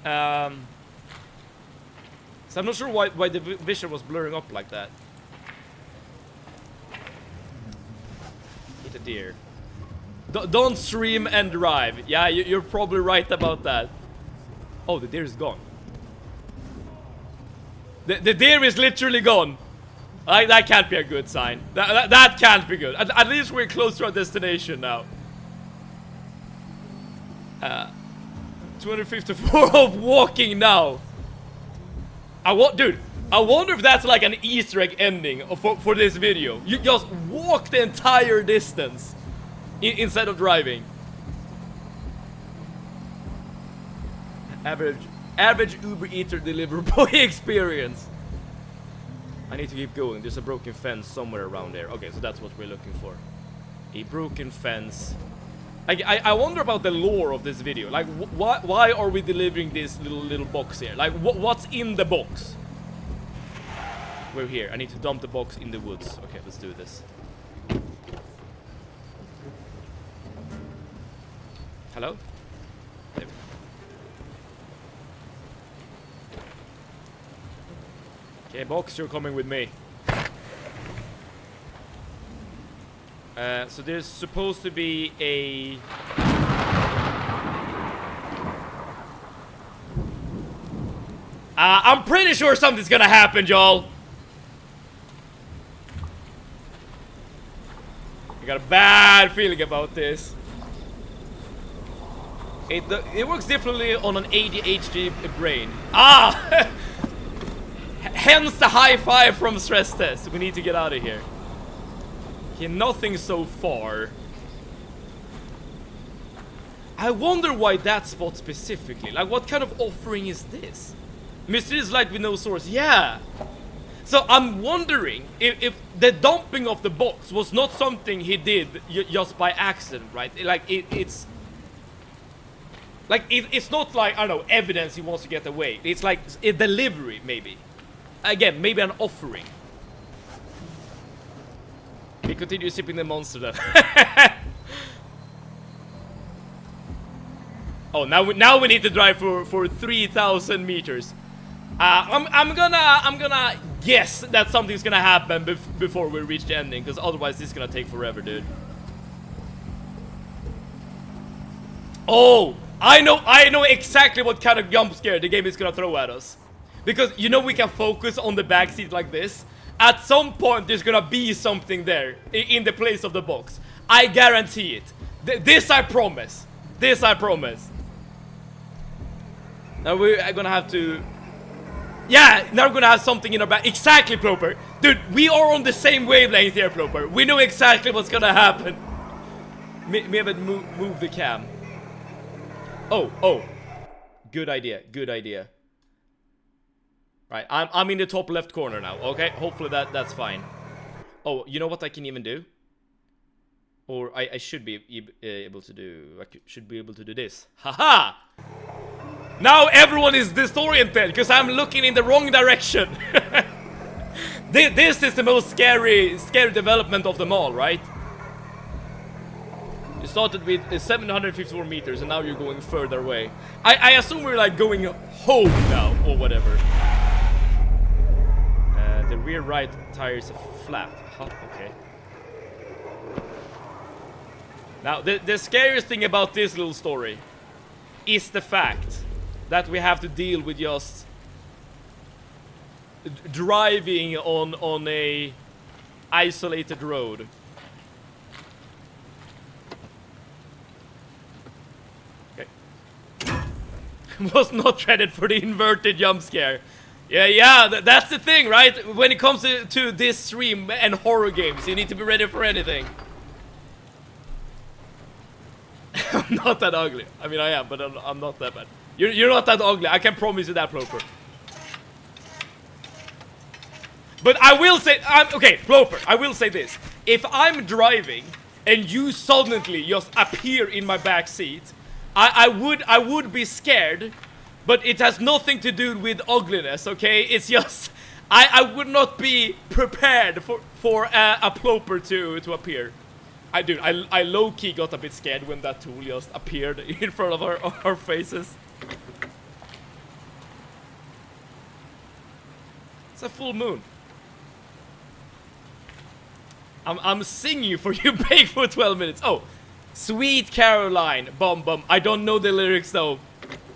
So I'm not sure why the vision was blurring up like that. Hit a deer. Don't stream and drive. Yeah, you're probably right about that. Oh, the deer is gone. The deer is literally gone. That can't be a good sign. That can't be good. At least we're close to our destination now. 254 of walking now. Dude, I wonder if that's like an Easter egg ending for this video. You just walk the entire distance instead of driving. Average Uber Eater delivery boy experience. I need to keep going. There's a broken fence somewhere around there. Okay, so that's what we're looking for. A broken fence. I wonder about the lore of this video. Like, why are we delivering this little box here? Like, what's in the box? We're here. I need to dump the box in the woods. Okay, let's do this. Hello? There we go. Okay, box, you're coming with me. So there's supposed to be a... I'm pretty sure something's gonna happen, y'all. I got a bad feeling about this. It works differently on an ADHD brain. Ah! Hence the high five from stress test. We need to get out of here. Okay, nothing so far. I wonder why that spot specifically. Like, what kind of offering is this? Mysterious light with no source. Yeah. So I'm wondering if the dumping of the box was not something he did just by accident, right? Like, it's... Like, it's not like, I don't know, evidence he wants to get away. It's like a delivery, maybe. Again, maybe an offering. We continue sipping the Monster then. Oh, now we need to drive for 3,000 meters. I'm gonna guess that something's gonna happen before we reach the ending, because otherwise this is gonna take forever, dude. Oh, I know exactly what kind of jump scare the game is gonna throw at us. Because, you know, we can focus on the backseat like this. At some point, there's gonna be something there in the place of the box. I guarantee it. This I promise. This I promise. Now we're gonna have to... Yeah, now we're gonna have something in our back. Exactly, Ploper. Dude, we are on the same wavelength here, Ploper. We know exactly what's gonna happen. Maybe move the cam. Oh. Good idea, good idea. Right, I'm in the top left corner now, okay? Hopefully that's fine. Oh, you know what I can even do? Or I should be able to do... should be able to do this. Haha! Now everyone is disoriented because I'm looking in the wrong direction. This is the most scary development of them all, right? You started with 754 meters and now you're going further away. I assume we're like going home now or whatever. The rear right tire is flat. Huh, okay. Now the scariest thing about this little story is the fact that we have to deal with just driving on a isolated road. Okay. Was not ready for the inverted jump scare. Yeah, that's the thing, right? When it comes to this stream and horror games, you need to be ready for anything. I'm not that ugly. I mean, I am, but I'm not that bad. You're not that ugly. I can promise you that, Ploper. But I will say, okay, Ploper, I will say this. If I'm driving and you suddenly just appear in my back seat, I would be scared, but it has nothing to do with ugliness, okay? It's just, I would not be prepared for a Ploper to appear. I low-key got a bit scared when that tool just appeared in front of our faces. It's a full moon. I'm singing for you, Bake, for 12 minutes. Oh, Sweet Caroline, bum bum. I don't know the lyrics though.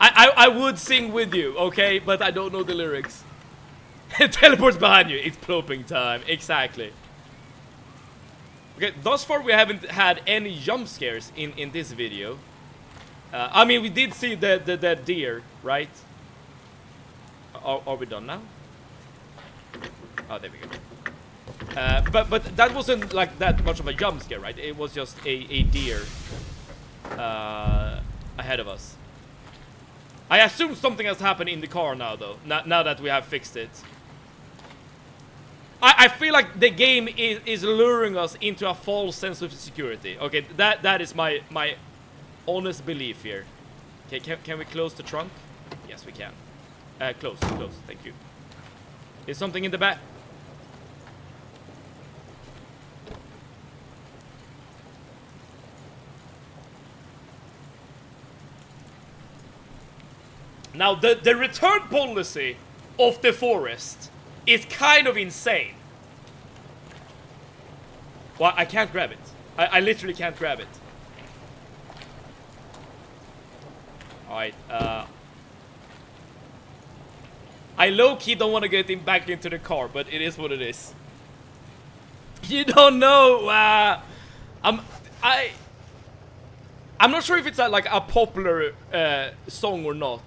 I would sing with you, okay? But I don't know the lyrics. Teleports behind you. It's ploping time. Exactly. Okay, thus far we haven't had any jump scares in this video. I mean, we did see the deer, right? Are we done now? Oh, there we go. But that wasn't like that much of a jump scare, right? It was just a deer ahead of us. I assume something has happened in the car now, though. Now that we have fixed it. I feel like the game is luring us into a false sense of security. Okay, that is my honest belief here. Okay, can we close the trunk? Yes, we can. Close, thank you. Is something in the back? Now, the return policy of the forest is kind of insane. Well, I can't grab it. I literally can't grab it. Alright, I low-key don't want to get him back into the car, but it is what it is. You don't know, I'm not sure if it's like a popular song or not.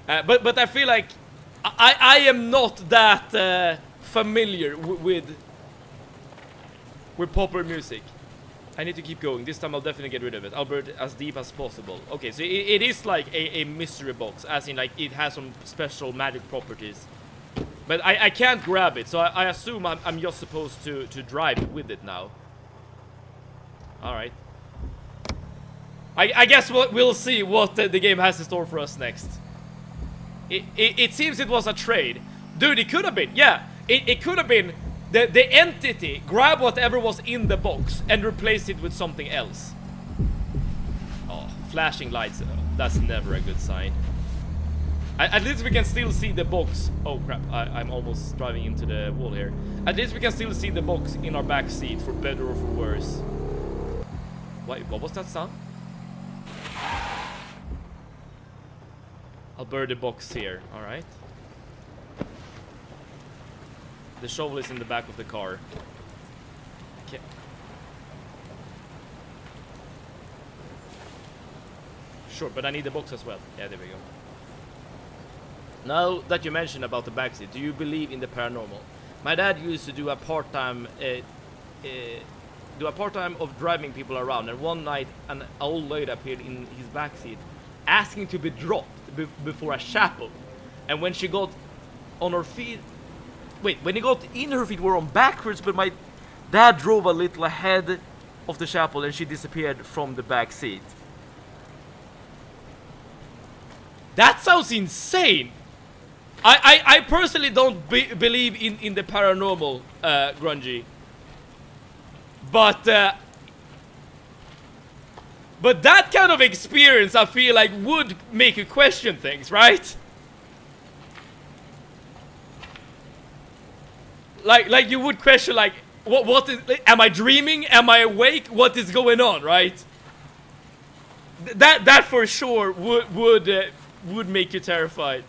But I feel like I am not that familiar with popular music. I need to keep going. This time I'll definitely get rid of it. I'll burn it as deep as possible. Okay, so it is like a mystery box, as in like it has some special magic properties. But I can't grab it, so I assume I'm just supposed to drive with it now. Alright. I guess we'll see what the game has in store for us next. It seems it was a trade. Dude, it could have been. Yeah, it could have been the entity grabbed whatever was in the box and replaced it with something else. Oh, flashing lights. That's never a good sign. At least we can still see the box. Oh crap, I'm almost driving into the wall here. At least we can still see the box in our back seat, for better or for worse. Wait, what was that sound? I'll burn the box here, alright. The shovel is in the back of the car. Okay. Sure, but I need the box as well. Yeah, there we go. Now that you mentioned about the backseat, do you believe in the paranormal? My dad used to do a part-time of driving people around, and one night an old lady appeared in his backseat asking to be dropped before a chapel. And when she got on her feet, when he got in, her feet were on backwards, but my dad drove a little ahead of the chapel and she disappeared from the back seat. That sounds insane! I personally don't believe in the paranormal, Grungy. But that kind of experience, I feel like, would make you question things, right? Like you would question, like, what is, am I dreaming? Am I awake? What is going on, right? That for sure would make you terrified.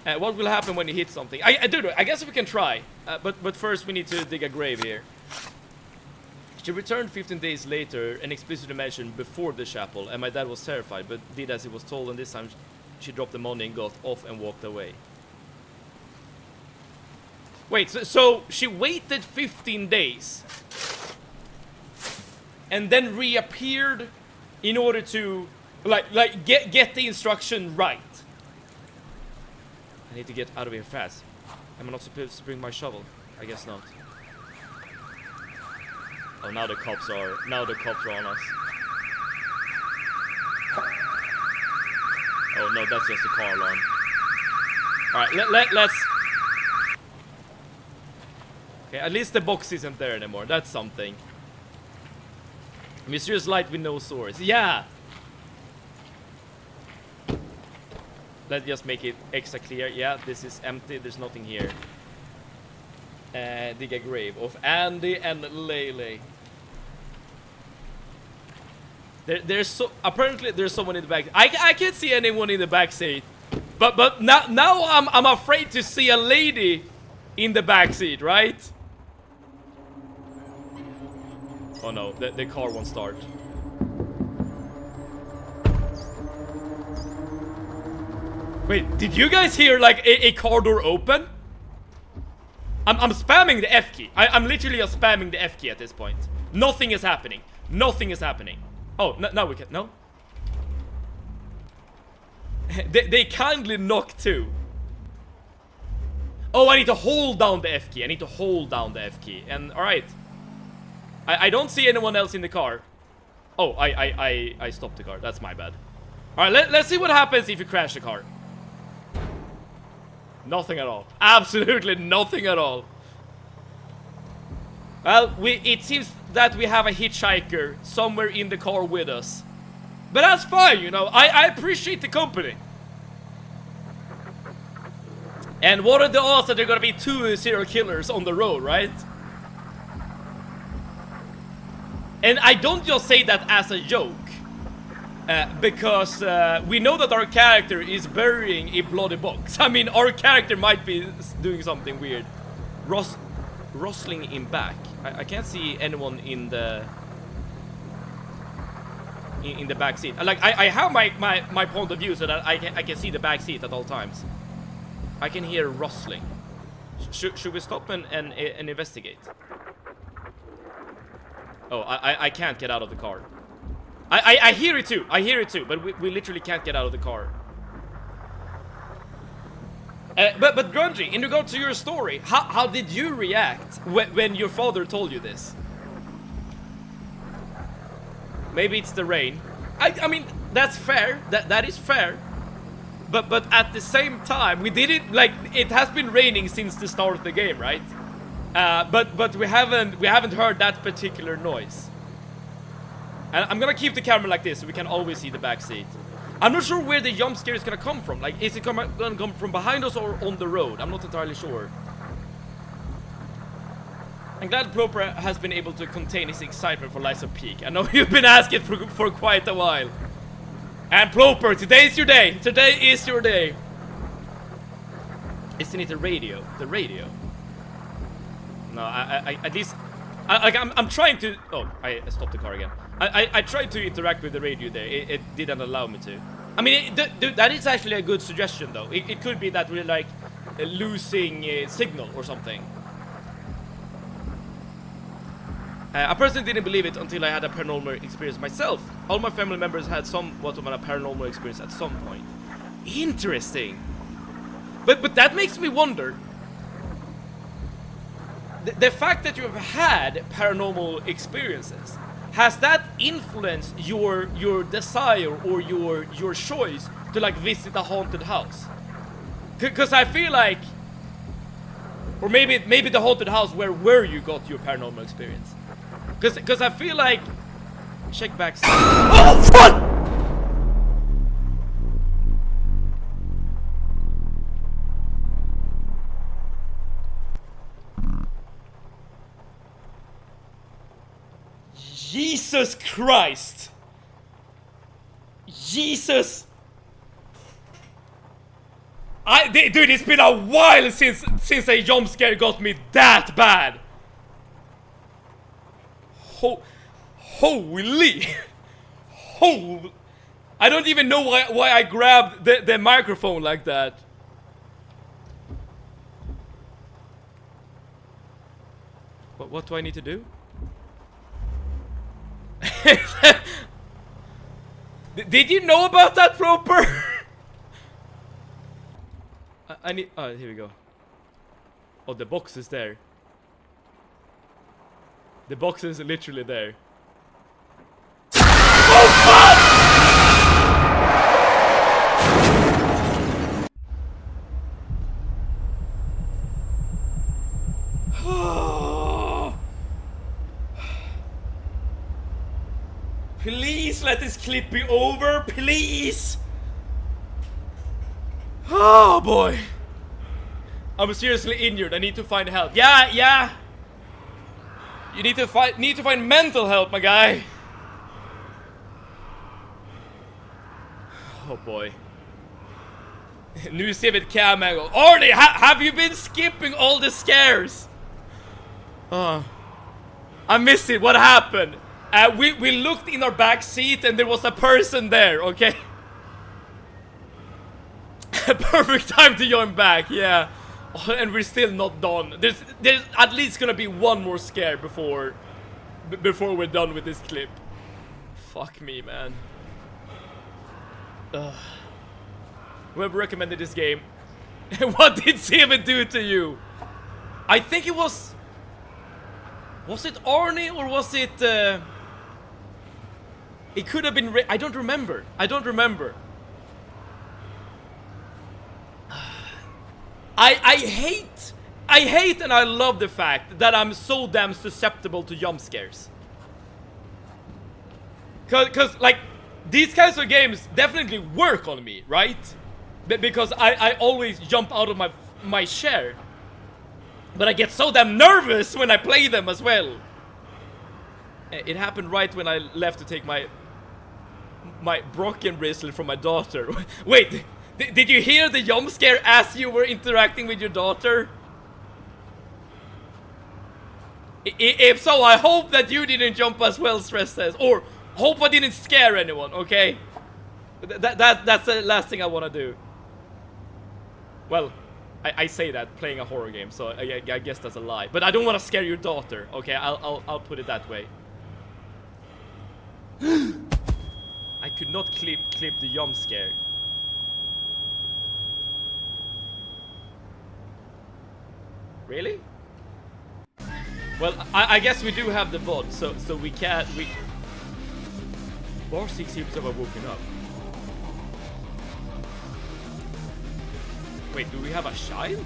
What will happen when you hit something? I don't know. I guess we can try. But first we need to dig a grave here. She returned 15 days later and explicitly mentioned before the chapel, and my dad was terrified, but did as he was told, and this time she dropped the money and got off and walked away. Wait, so she waited 15 days and then reappeared in order to like get the instruction right. I need to get out of here fast. Am I not supposed to bring my shovel? I guess not. Oh, now the cops are on us. Oh no, that's just a car alarm. Alright, let's... Okay, at least the box isn't there anymore. That's something. Mysterious light with no source. Yeah! Let's just make it extra clear. Yeah, this is empty. There's nothing here. Dig a grave of Andy and Lele. Apparently there's someone in the back. I can't see anyone in the back seat. But now I'm afraid to see a lady in the back seat, right? Oh no, the car won't start. Wait, did you guys hear like a car door open? I'm spamming the F key. I'm literally just spamming the F key at this point. Nothing is happening. Nothing is happening. Oh, now we can. No? they kindly knock too. Oh, I need to hold down the F key. I need to hold down the F key. And alright. I don't see anyone else in the car. Oh, I stopped the car. That's my bad. Alright, let's see what happens if you crash the car. Nothing at all. Absolutely nothing at all. Well, it seems that we have a hitchhiker somewhere in the car with us. But that's fine, you know. I appreciate the company. And what are the odds that there are gonna be 2 serial killers on the road, right? And I don't just say that as a joke. Because we know that our character is burying a bloody box. I mean, our character might be doing something weird. Rustling in back. I can't see anyone in the back seat. Like I have my point of view so that I can see the back seat at all times. I can hear rustling. Should we stop and investigate? Oh, I can't get out of the car. I hear it too. I hear it too. But we literally can't get out of the car. But Grungy, in regard to your story, how did you react when your father told you this? Maybe it's the rain. I mean, that's fair. That is fair. But at the same time, we didn't, like, it has been raining since the start of the game, right? But we haven't heard that particular noise. And I'm gonna keep the camera like this so we can always see the back seat. I'm not sure where the jump scare is gonna come from. Like, is it gonna come from behind us or on the road? I'm not entirely sure. I'm glad Proper has been able to contain his excitement for Lies of Peak. I know you've been asking for quite a while. And Proper, today's your day. Today is your day. Isn't it the radio? The radio? No, I at least... I'm trying to... Oh, I stopped the car again. I tried to interact with the radio there. It didn't allow me to. I mean, that is actually a good suggestion, though. It could be that we're, like, losing signal or something. I personally didn't believe it until I had a paranormal experience myself. All my family members had somewhat of a paranormal experience at some point. Interesting. But that makes me wonder. The fact that you have had paranormal experiences, has that influenced your desire or your choice to, like, visit a haunted house? Because I feel like, or maybe the haunted house where you got your paranormal experience. Because I feel like, check back. Oh fuck! Jesus Christ! Jesus! Dude, it's been a while since a jump scare got me that bad. Holy! Holy! I don't even know why I grabbed the microphone like that. What do I need to do? Did you know about that, Roper? I need. Oh, here we go. Oh, the box is there. The box is literally there. Oh, fuck! Please let this clip be over, please. Oh boy, I'm seriously injured. I need to find help. Yeah. You need to find mental help, my guy. Oh boy. Nu ser vi ett cam angle. Arnie, have you been skipping all the scares? Oh, I missed it. What happened? We looked in our back seat and there was a person there. Okay. Perfect time to join back, yeah. Oh, and we're still not done. There's at least gonna be one more scare before we're done with this clip. Fuck me, man. Whoever recommended this game, what did Steven do to you? I think it was it Arnie or was it? It could have been. I don't remember. I hate and I love the fact that I'm so damn susceptible to jump scares. Cause like these kinds of games definitely work on me, right? Because I always jump out of my chair. But I get so damn nervous when I play them as well. It happened right when I left to take my broken bracelet from my daughter. Wait, did you hear the jump scare as you were interacting with your daughter? If so, I hope that you didn't jump as well, stress test. Or hope I didn't scare anyone, okay? That's the last thing I want to do. Well, I say that playing a horror game, so I guess that's a lie. But I don't want to scare your daughter, okay? I'll put it that way. I could not clip the jump scare. Really? Well, I guess we do have the VOD, so we can't. Bar 6 seems to have woken up. Wait, do we have a child?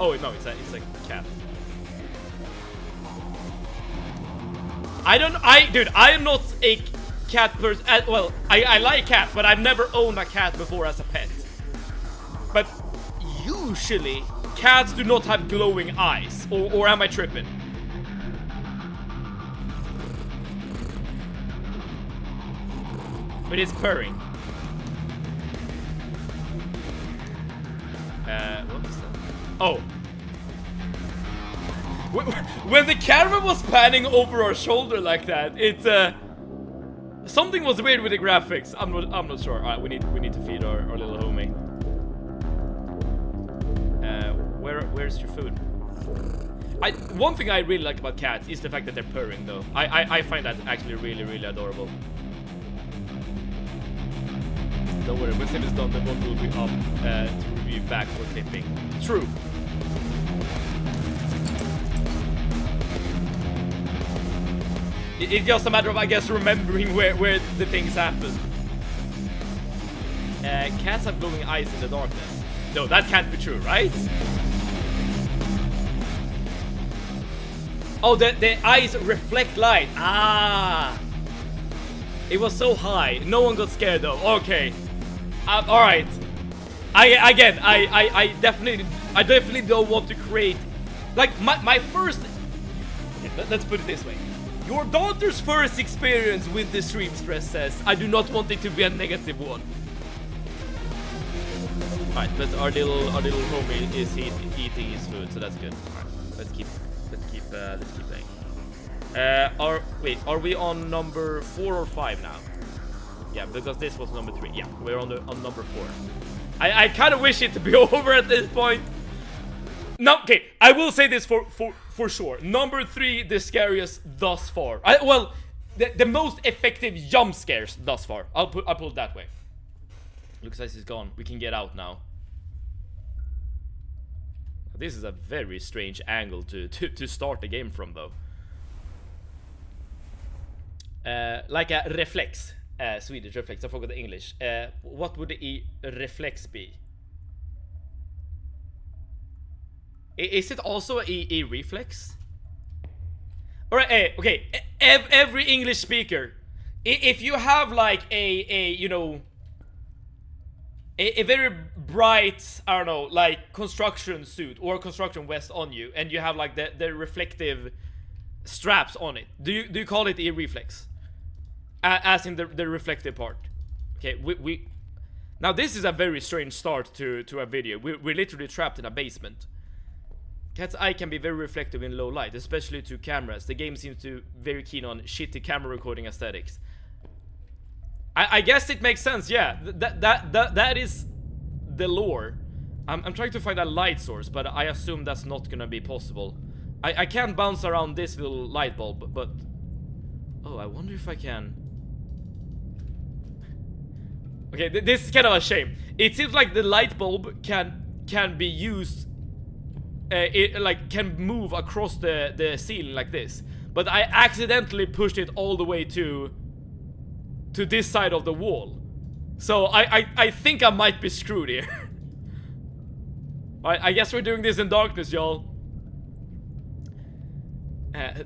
Oh no, it's a cat. Dude, I am not a cat person. Well, I like cats, but I've never owned a cat before as a pet. But usually, cats do not have glowing eyes, or am I tripping? But it's purring. What was that? Oh. When the camera was panning over our shoulder like that, something was weird with the graphics. I'm not sure. Alright, we need to feed our little homie. Where's your food? One thing I really like about cats is the fact that they're purring, though. I find that actually really, really adorable. Don't worry, when this is done, the VOD will be up to review back for clipping. True. It's just a matter of, I guess, remembering where the things happen. Cats have glowing eyes in the darkness. No, that can't be true, right? Oh, the eyes reflect light. Ah. It was so high. No one got scared though. Okay. All right. I definitely don't want to create like my first. Okay, let's put it this way. Your daughter's first experience with the stream stress says I do not want it to be a negative one. Alright, but our little homie is eating his food, so that's good. Alright, let's keep playing. Are we on number 4 or 5 now? Yeah, because this was number 3. Yeah, we're on number 4. I kind of wish it to be over at this point. No, okay, I will say this for sure. Number 3, the scariest thus far. Well, the most effective jump scares thus far. I'll put it that way. Looks like he's gone. We can get out now. This is a very strange angle to start the game from, though. Like a reflex. Swedish reflex. I forgot the English. What would a reflex be? Is it also a reflex? Alright, okay. Every English speaker, if you have like a you know, a very bright, I don't know, like construction suit or construction vest on you, and you have like the reflective straps on it, do you call it a reflex? As in the reflective part. Okay, we now this is a very strange start to a video. We're literally trapped in a basement. Cat's eye can be very reflective in low light, especially to cameras. The game seems to very keen on shitty camera recording aesthetics. I guess it makes sense, yeah. That is the lore. I'm trying to find a light source, but I assume that's not gonna be possible. I can't bounce around this little light bulb, but oh, I wonder if I can. Okay, this is kind of a shame. It seems like the light bulb can be used. It like can move across the ceiling like this, but I accidentally pushed it all the way to this side of the wall. So I think I might be screwed here. I guess we're doing this in darkness, y'all.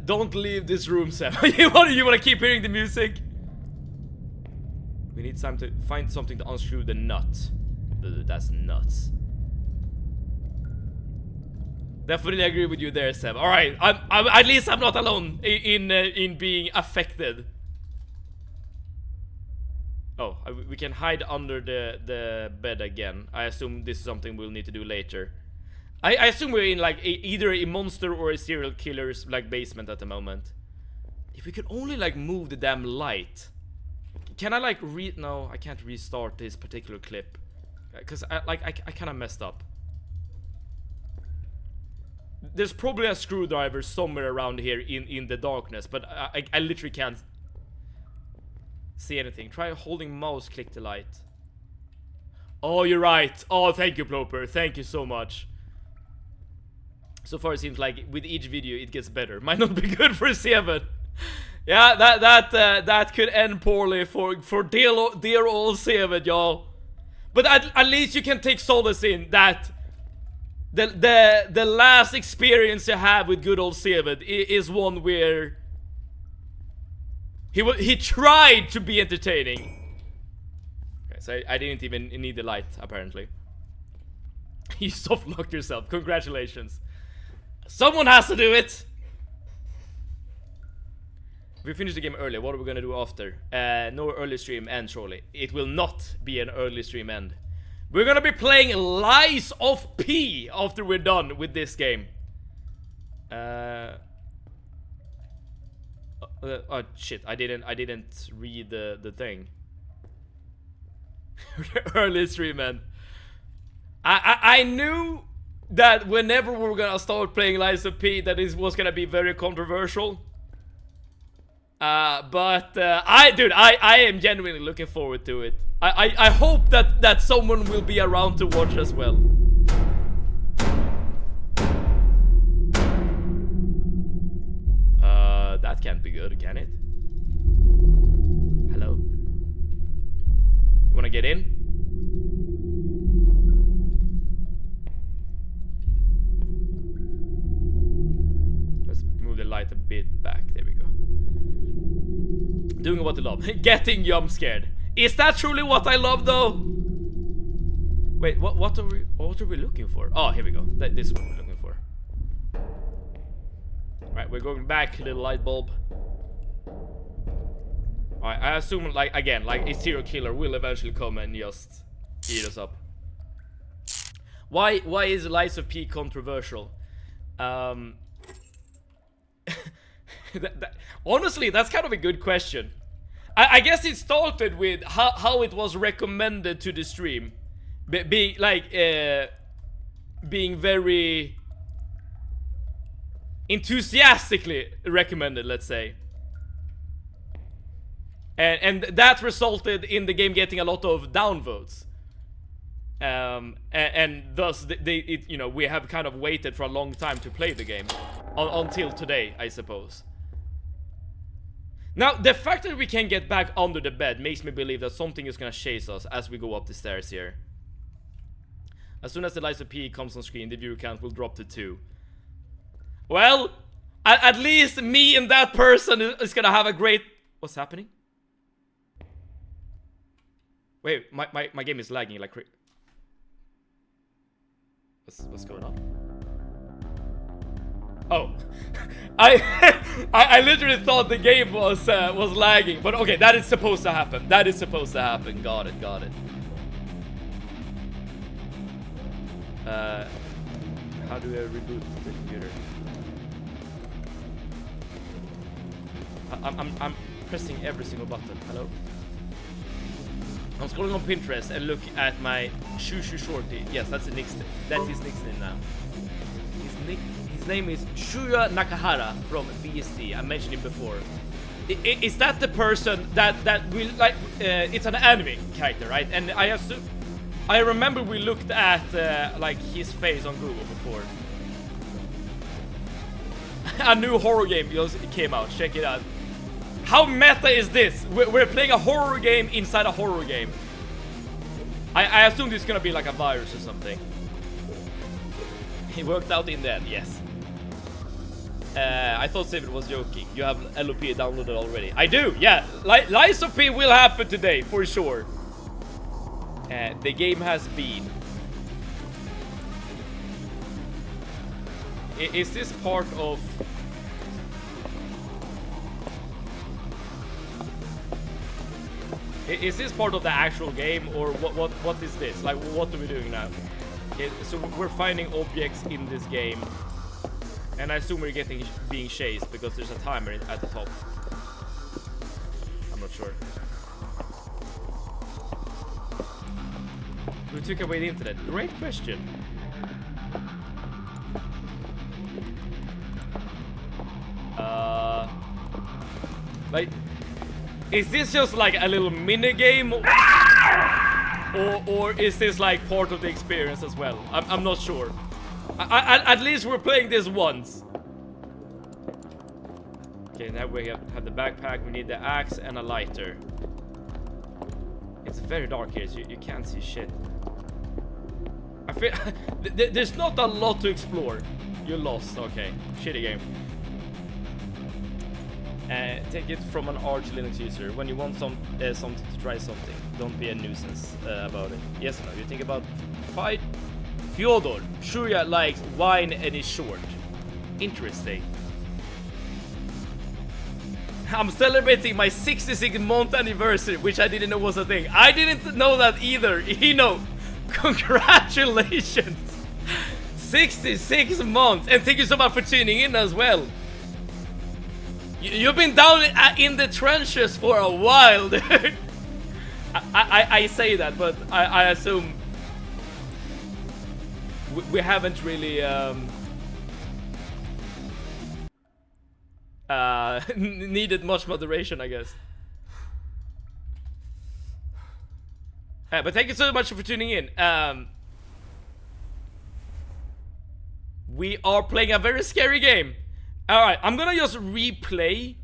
Don't leave this room, Sam. you wanna keep hearing the music? We need time to find something to unscrew the nut. That's nuts. Definitely agree with you there, Sam. All right, I'm at least I'm not alone in being affected. Oh, we can hide under the bed again. I assume this is something we'll need to do later. I assume we're in like either a monster or a serial killer's like basement at the moment. If we could only like move the damn light. Can I like no, I can't restart this particular clip because I kind of messed up. There's probably a screwdriver somewhere around here in the darkness, but I literally can't see anything. Try holding mouse, click the light. Oh, you're right. Oh, thank you, Ploper. Thank you so much. So far, it seems like with each video, it gets better. Might not be good for 7. Yeah, that could end poorly for dear old 7, y'all. But at least you can take solace in that. The last experience you have with good old Sevid is one where he tried to be entertaining. Okay, so I didn't even need the light, apparently. You soft locked yourself. Congratulations. Someone has to do it. We finished the game early. What are we gonna do after? No early stream end, surely. It will not be an early stream end. We're gonna be playing Lies of P after we're done with this game. Oh shit! I didn't read the thing. Early stream, man. I knew that whenever we were gonna start playing Lies of P, that it was gonna be very controversial. But I am genuinely looking forward to it. I hope that someone will be around to watch as well. That can't be good, can it? Hello? You wanna get in? Doing what I love. Getting jump scared. Is that truly what I love, though? Wait, what are we looking for? Oh, here we go. This is what we're looking for. Right, we're going back, little light bulb. Alright, I assume, like, again, like a serial killer will eventually come and just eat us up. Why is Lies of P controversial? Honestly, that's kind of a good question. I guess it started with how it was recommended to the stream. Being very enthusiastically recommended, let's say. And that resulted in the game getting a lot of downvotes. And thus, you know, we have kind of waited for a long time to play the game. Until today, I suppose. Now, the fact that we can get back under the bed makes me believe that something is gonna chase us as we go up the stairs here. As soon as the Lies of P comes on screen, the viewer count will drop to 2. Well, at least me and that person is gonna have a great... What's happening? Wait, my game is lagging like crazy. What's going on? Oh, I literally thought the game was lagging, but okay, that is supposed to happen. That is supposed to happen. Got it. How do I reboot the computer? I'm pressing every single button. Hello. I'm scrolling on Pinterest and look at my Shushu Shorty. Yes, that's his nickname now. His name is Shuya Nakahara from BST. I mentioned him before. Is that the person that will like? It's an anime character, right? And I remember we looked at like his face on Google before. A new horror game just came out. Check it out. How meta is this? We're playing a horror game inside a horror game. I assume this is gonna be like a virus or something. It worked out in the end, yes. I thought David was joking. You have LOP downloaded already. I do, yeah. Lies of P will happen today, for sure. The game has been. Is this part of... Is this part of the actual game, or what is this? Like, what are we doing now? So we're finding objects in this game, and I assume we're being chased because there's a timer at the top. I'm not sure. Who took away the internet? Great question. Like, is this just like a little mini game, or is this like part of the experience as well? I'm not sure. At least we're playing this once. Okay, now we have the backpack. We need the axe and a lighter. It's very dark here, so you can't see shit. I feel there's not a lot to explore. You're lost. Okay, shitty game. Take it from an Arch Linux user. When you want something to try something, don't be a nuisance about it. Yes or no? You think about fight. Fyodor. Shuya likes wine and is short. Interesting. I'm celebrating my 66th month anniversary, which I didn't know was a thing. I didn't know that either. Eno, congratulations. 66 months. And thank you so much for tuning in as well. You've been down in the trenches for a while, dude. I say that, but I assume we haven't really needed much moderation, I guess. But thank you so much for tuning in. We are playing a very scary game. Alright, I'm gonna just replay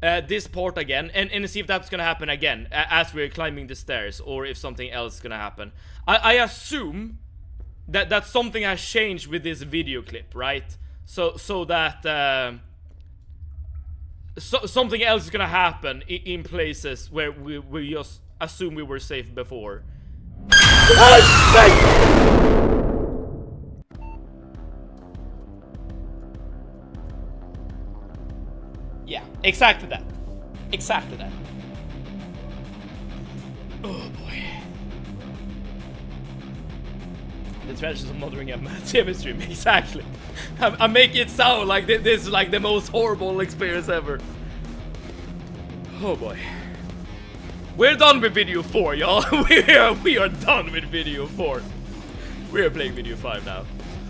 this part again and see if that's gonna happen again as we're climbing the stairs, or if something else is gonna happen. I assume that something has changed with this video clip, right? So that something else is gonna happen in places where we just assume we were safe before. Yeah, exactly that. Exactly that. Oh boy. The treasures of mothering a TV stream, exactly. I'm making it sound like this is like the most horrible experience ever. Oh boy. We're done with video 4, y'all. we are done with video 4. We are playing video 5 now.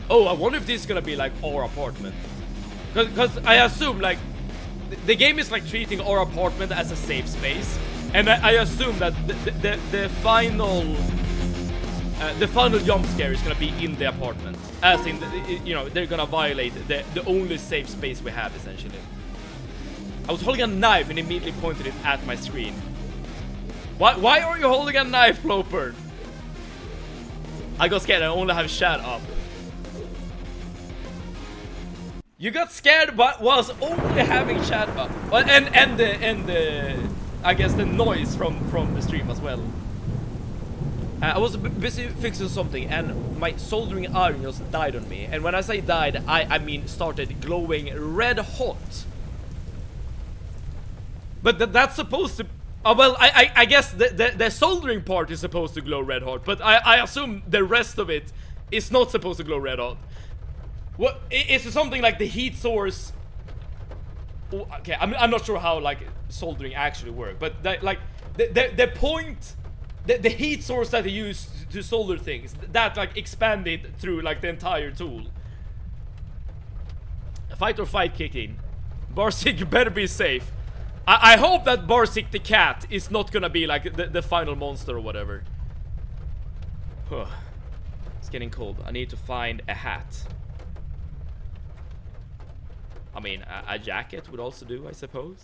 Oh, I wonder if this is gonna be like our apartment. Cause I assume like the game is like treating our apartment as a safe space, and I assume that the final jump scare is gonna be in the apartment, as in you know, they're gonna violate the only safe space we have essentially. I was holding a knife and immediately pointed it at my screen. Why are you holding a knife, Floper? I got scared. I only have chat up. You got scared, but was only having chat up, and the I guess the noise from the stream as well. I was busy fixing something, and my soldering iron just died on me. And when I say died, I mean started glowing red hot. But that's supposed to. Well, I guess the soldering part is supposed to glow red hot, but I assume the rest of it is not supposed to glow red hot. What is it? Something like the heat source? Oh, okay, I'm not sure how like soldering actually works, but the point, the heat source that they use to solder things, that like expanded through like the entire tool. Fight or fight kicking. Barsik, you better be safe. I hope that Barsik the cat is not gonna be like the final monster or whatever. Huh. It's getting cold. I need to find a hat. I mean, a jacket would also do, I suppose.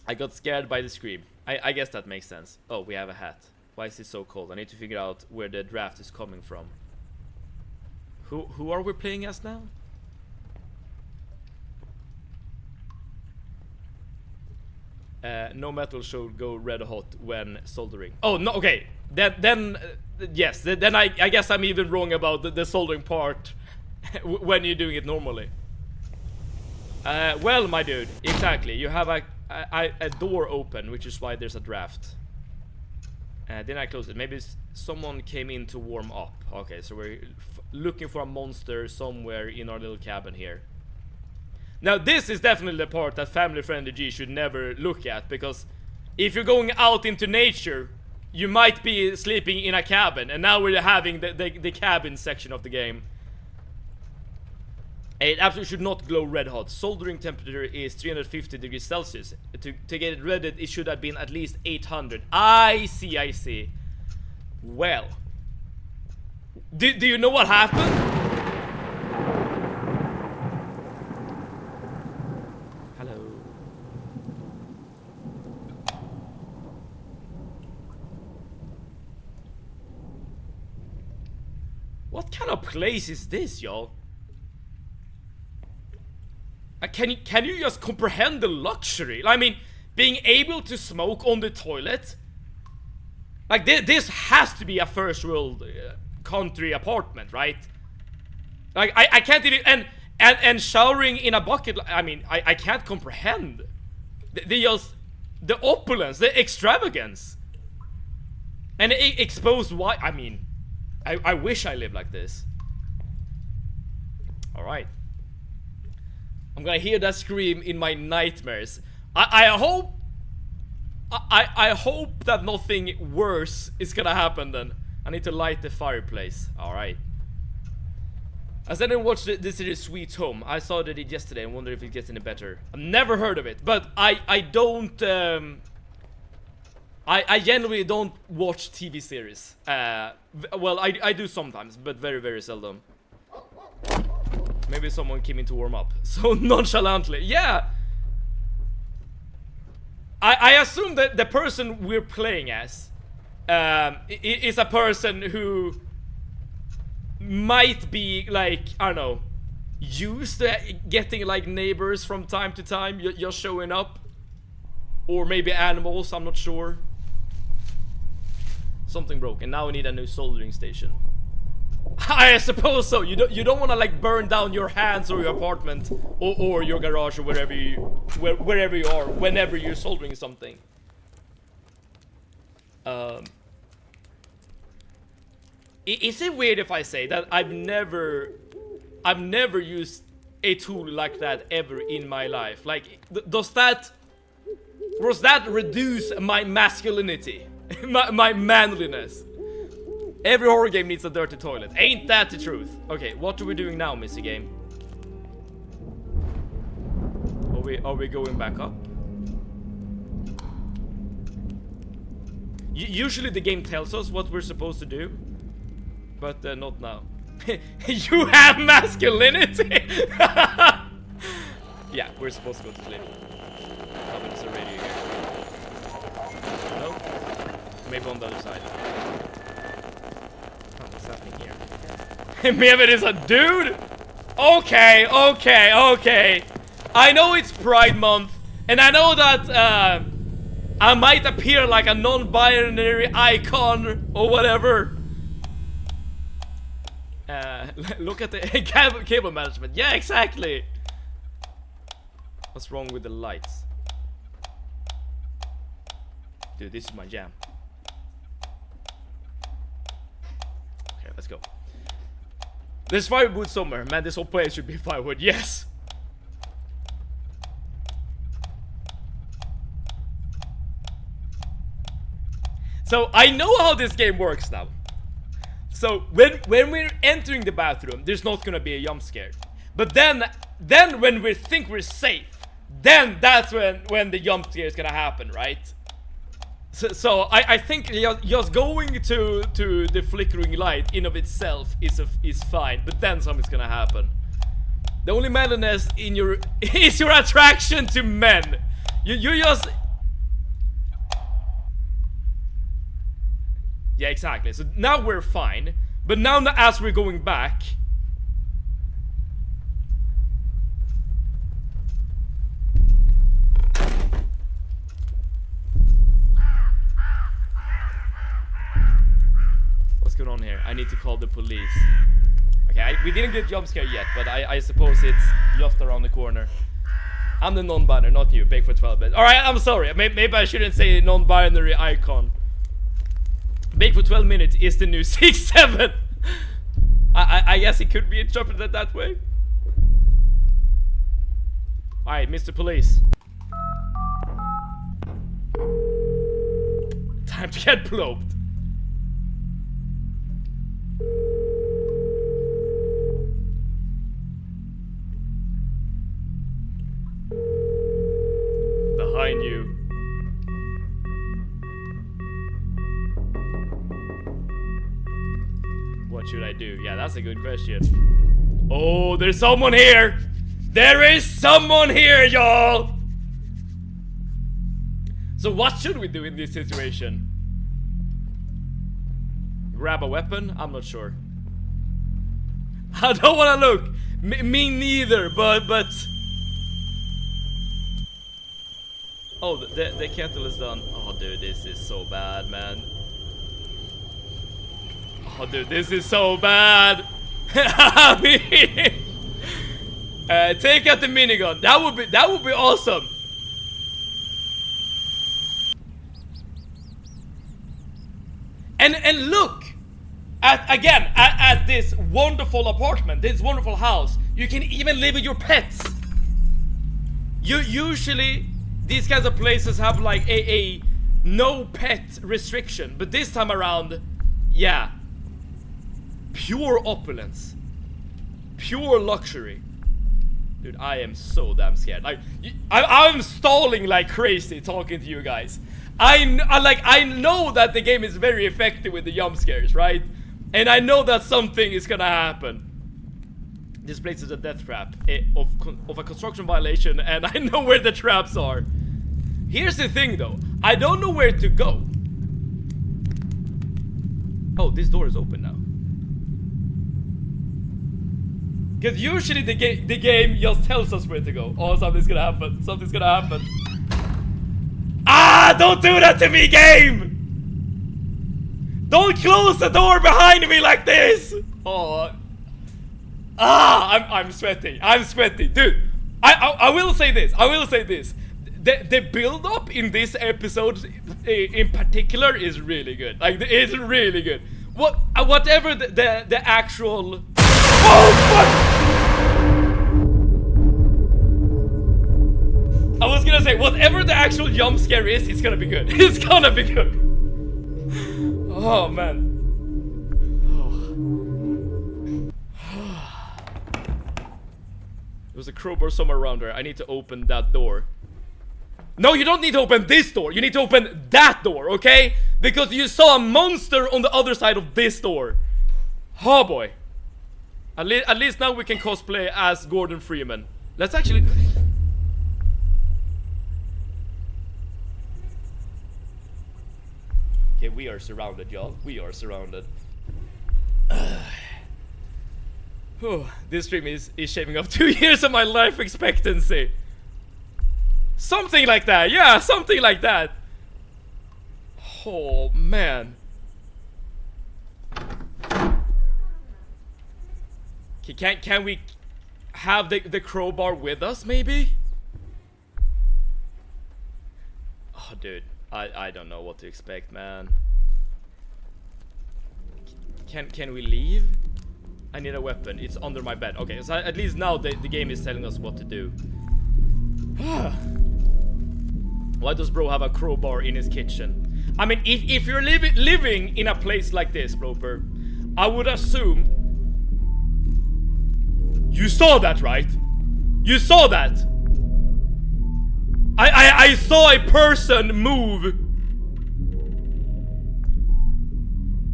I got scared by the scream. I guess that makes sense. Oh, we have a hat. Why is it so cold? I need to figure out where the draft is coming from. Who are we playing as now? No metal should go red hot when soldering. Oh, no, okay. Yes, then I guess I'm even wrong about the soldering part when you're doing it normally. Well, my dude, exactly. You have a door open, which is why there's a draft. Then I close it. Maybe someone came in to warm up. Okay, so we're looking for a monster somewhere in our little cabin here. Now, this is definitely the part that family-friendly G should never look at, because if you're going out into nature, you might be sleeping in a cabin, and now we're having the cabin section of the game. It absolutely should not glow red hot. Soldering temperature is 350 degrees Celsius. To get it redded, it should have been at least 800. I see. Well, do you know what happened? Hello. What kind of place is this, y'all? Can you just comprehend the luxury? I mean, being able to smoke on the toilet. Like this has to be a first world country apartment, right? Like I can't even and showering in a bucket. I mean, I can't comprehend the opulence, the extravagance, and it exposed why. I mean, I wish I lived like this. All right. I'm gonna hear that scream in my nightmares. I hope that nothing worse is gonna happen then. I need to light the fireplace. Alright. As I didn't watch the series Sweet Home. I saw that it yesterday and wonder if it gets any better. I've never heard of it, but I don't I generally don't watch TV series. Well, I do sometimes, but very, very seldom. Maybe someone came in to warm up. So nonchalantly. Yeah! I assume that the person we're playing as is a person who might be like, I don't know, used to getting like neighbors from time to time just showing up, or maybe animals. I'm not sure. Something broke, and now we need a new soldering station. I suppose so. You don't want to like burn down your hands or your apartment or your garage or wherever you are whenever you're soldering something. Is it weird if I say that I've never used a tool like that ever in my life? Like, does that reduce my masculinity, my manliness? Every horror game needs a dirty toilet. Ain't that the truth? Okay, what are we doing now, Missy Game? Are we going back up? Usually the game tells us what we're supposed to do, but not now. You have masculinity? Yeah, we're supposed to go to sleep. Oh, but there's a radio here. No? Maybe on the other side. What's happening here? Maybe it is a dude? Okay. I know it's Pride Month, and I know that I might appear like a non-binary icon or whatever. Look at the cable management. Yeah, exactly. What's wrong with the lights? Dude, this is my jam. Okay, let's go. There's firewood somewhere. Man, this whole place should be firewood. Yes. So I know how this game works now. So when we're entering the bathroom, there's not gonna be a jump scare. But then when we think we're safe, then that's when the jump scare is gonna happen, right? So I think just going to the flickering light in of itself is fine, but then something's gonna happen. The only manliness in your is your attraction to men. You just. Yeah, exactly. So now we're fine, but now as we're going back. What's going on here? I need to call the police. Okay, we didn't get jump scare yet, but I suppose it's just around the corner. I'm the non-binary, not you, Big for 12 bit. Alright, I'm sorry. Maybe I shouldn't say non-binary icon. Bake for 12 minutes is the new 6-7. I guess it could be interpreted that way. Alright, Mr. Police. Time to get blowed. Behind you. What should I do? Yeah, that's a good question. Oh, there's someone here! There is someone here, y'all! So what should we do in this situation? Grab a weapon? I'm not sure. I don't wanna look! Me neither, but... Oh, the kettle is done. Oh, dude, this is so bad, man. Oh, dude, this is so bad. I mean, take out the minigun. That would be awesome. And look at this wonderful apartment, this wonderful house. You can even live with your pets. Usually these kinds of places have like a no pet restriction, but this time around, yeah. Pure opulence. Pure luxury. Dude, I am so damn scared. I'm stalling like crazy talking to you guys. I know that the game is very effective with the jump scares, right? And I know that something is gonna happen. This place is a death trap of a construction violation, and I know where the traps are. Here's the thing though. I don't know where to go. Oh, this door is open now. Because usually the game just tells us where to go. Oh, something's gonna happen. Something's gonna happen. Ah! Don't do that to me, game! Don't close the door behind me like this! Oh. Ah! I'm sweating. I'm sweating. Dude, I will say this. I will say this. The build-up in this episode in particular is really good. Like, it's really good. Whatever the actual... Oh, fuck! I was gonna say, whatever the actual jump scare is, it's gonna be good. It's gonna be good. Oh, man. There's a crowbar somewhere around there. I need to open that door. No, you don't need to open this door. You need to open that door, okay? Because you saw a monster on the other side of this door. Oh, boy. At least now we can cosplay as Gordon Freeman. Let's actually... Okay, we are surrounded, y'all. We are surrounded. This stream is shaving off 2 years of my life expectancy. Something like that. Yeah, something like that. Oh, man. Can we have the crowbar with us, maybe? Oh, dude. I don't know what to expect, man. Can we leave? I need a weapon. It's under my bed. Okay, so at least now the game is telling us what to do. Why does bro have a crowbar in his kitchen? I mean, if you're living in a place like this, Broper, I would assume... You saw that, right? You saw that! I saw a person move.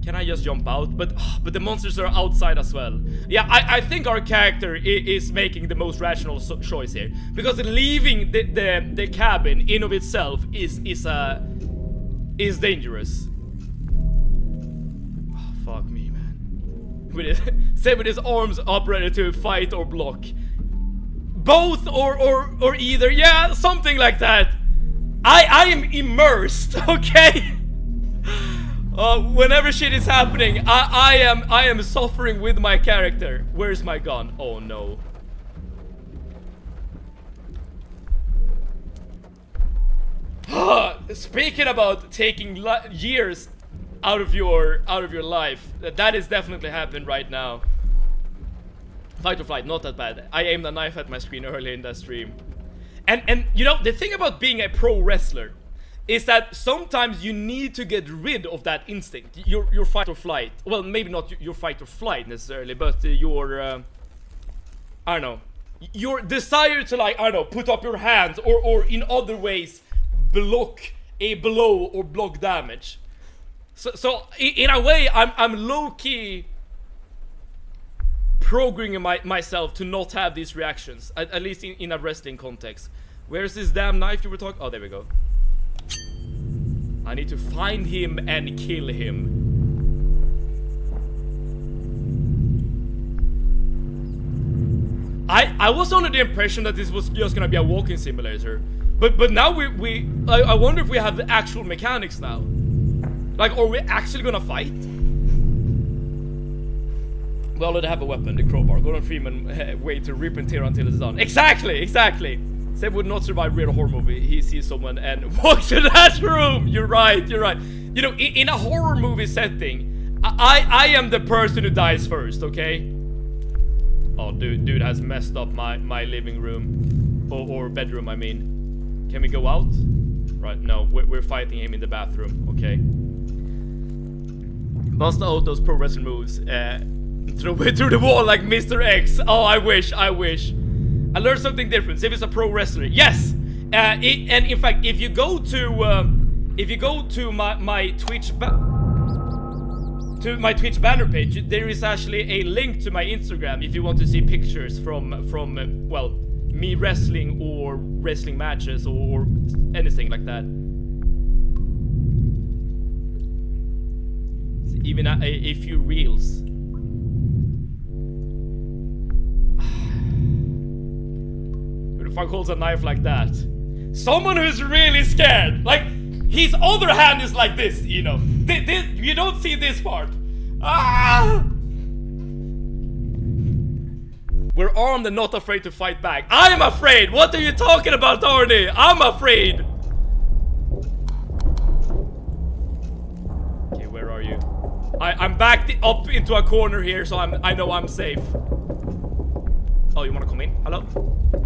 Can I just jump out? But the monsters are outside as well. Yeah, I think our character is making the most rational choice here, because leaving the cabin in of itself is dangerous. Oh, fuck me, man. Same with his arms up ready to fight or block. Both or either. Yeah, something like that. I am immersed, okay? Whenever shit is happening, I am suffering with my character. Where's my gun? Oh no. Speaking about taking years out of your life, that is definitely happening right now. Fight or flight, not that bad. I aimed a knife at my screen earlier in that stream. And you know, the thing about being a pro wrestler is that sometimes you need to get rid of that instinct. Your fight or flight. Well, maybe not your fight or flight necessarily, but your I don't know. Your desire to, like, I don't know, put up your hands or in other ways block a blow or block damage. So in a way, I'm low-key programming myself to not have these reactions, at least in a wrestling context. Where's this damn knife you were talking? Oh, there we go. I need to find him and kill him. I was under the impression that this was just gonna be a walking simulator, but now I wonder if we have the actual mechanics now. Like, are we actually gonna fight? We already have a weapon, the crowbar. Gordon Freeman way to rip and tear until it's done. Exactly. Seb would not survive real horror movie. He sees someone and walks to that room. You're right. You know, in a horror movie setting, I am the person who dies first, okay? Oh, dude has messed up my living room. Or bedroom, I mean. Can we go out? Right, no, we're fighting him in the bathroom, okay. Bust out those pro wrestling moves. Throw it through the wall like Mr. X. Oh, I wish. I learned something different. See if it's a pro wrestler. Yes. And in fact, if you go to my Twitch banner page, there is actually a link to my Instagram if you want to see pictures from well, me wrestling or wrestling matches or anything like that. Even a few reels. if I holds a knife like that. Someone who's really scared. Like, his other hand is like this, you know. You don't see this part. Ah! We're armed and not afraid to fight back. I'm afraid! What are you talking about, Arnie? I'm afraid! Okay, where are you? I'm backed up into a corner here, so I know I'm safe. Oh, you wanna come in? Hello?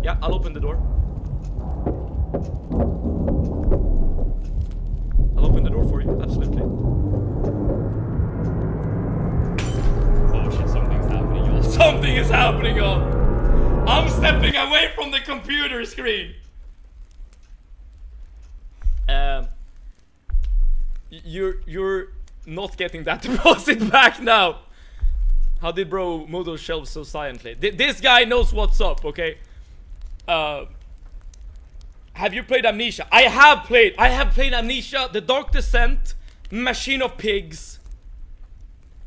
Yeah, I'll open the door. I'll open the door for you, absolutely. Oh shit, something's happening, y'all. Something is happening, y'all. I'm stepping away from the computer screen. You're not getting that deposit back now. How did bro move those shelves so silently? This guy knows what's up, okay? Have you played Amnesia? I have played Amnesia, The Dark Descent, Machine of Pigs,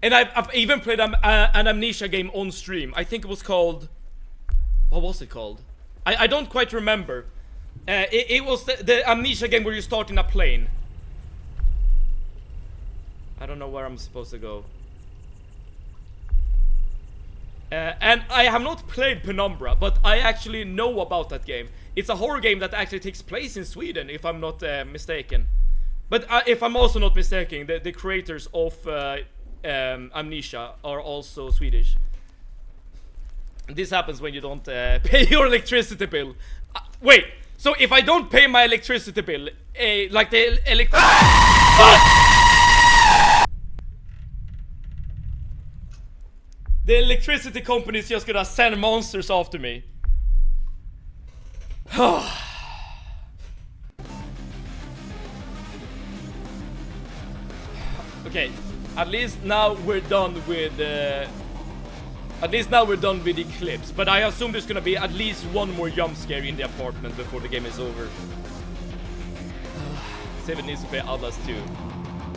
and I've even played an Amnesia game on stream. I think it was called... What was it called? I don't quite remember. It was the Amnesia game where you start in a plane. I don't know where I'm supposed to go. And I have not played Penumbra, but I actually know about that game. It's a horror game that actually takes place in Sweden, if I'm not mistaken. But if I'm also not mistaken, the creators of Amnesia are also Swedish. This happens when you don't pay your electricity bill. Wait, so if I don't pay my electricity bill, like the the electricity company is just gonna send monsters after me. Okay, at least now we're done with the clips, but I assume there's gonna be at least one more jump scare in the apartment before the game is over. Save it needs to play others too.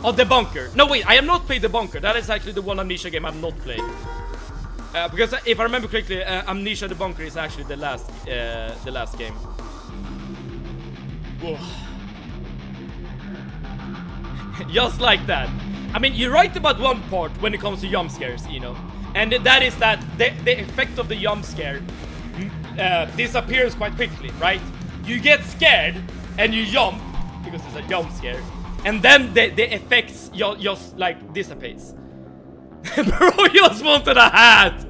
Oh, the bunker. No, wait, I have not played the bunker. That is actually the one Amnesia game I've not played. Because if I remember correctly, Amnesia the bunker is actually the last game. Whoa. Just like that. I mean, you're right about one part when it comes to jump scares, you know. And that is that the effect of the jump scare disappears quite quickly, right? You get scared and you jump because it's a jump scare, and then the effects just like dissipates. Bro, you just wanted a hat.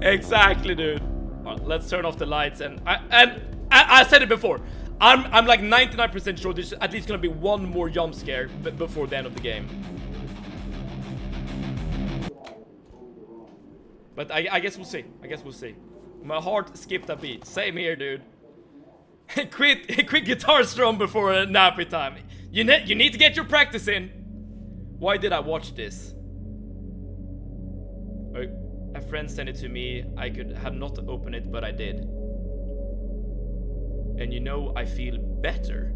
Exactly, dude. Well, let's turn off the lights and I said it before. I'm like 99% sure there's at least gonna be one more jump scare before the end of the game. But I guess we'll see. My heart skipped a beat. Same here, dude. Quit guitar strum before nappy time. You need to get your practice in. Why did I watch this? A friend sent it to me. I could have not opened it, but I did. And you know, I feel better.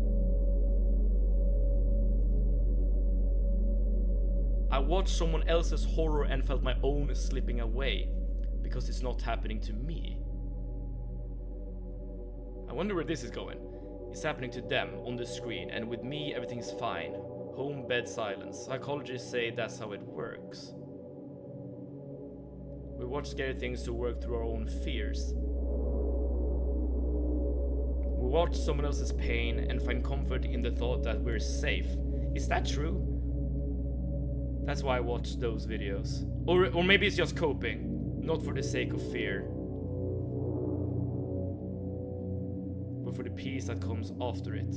I watched someone else's horror and felt my own slipping away, because it's not happening to me. I wonder where this is going. It's happening to them on the screen, and with me everything's fine. Home bed silence. Psychologists say that's how it works. We watch scary things to work through our own fears. We watch someone else's pain and find comfort in the thought that we're safe. Is that true? That's why I watch those videos. Or maybe it's just coping. Not for the sake of fear, but for the peace that comes after it.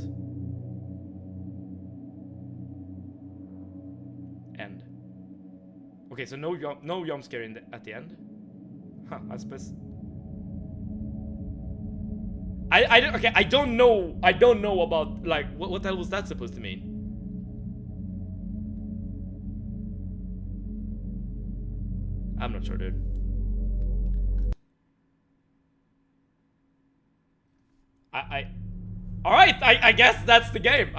End. Okay, so no jump scare at the end. Huh, I suppose. Okay, I don't know about, like, what the hell was that supposed to mean? I'm not sure, dude. Alright, I guess that's the game.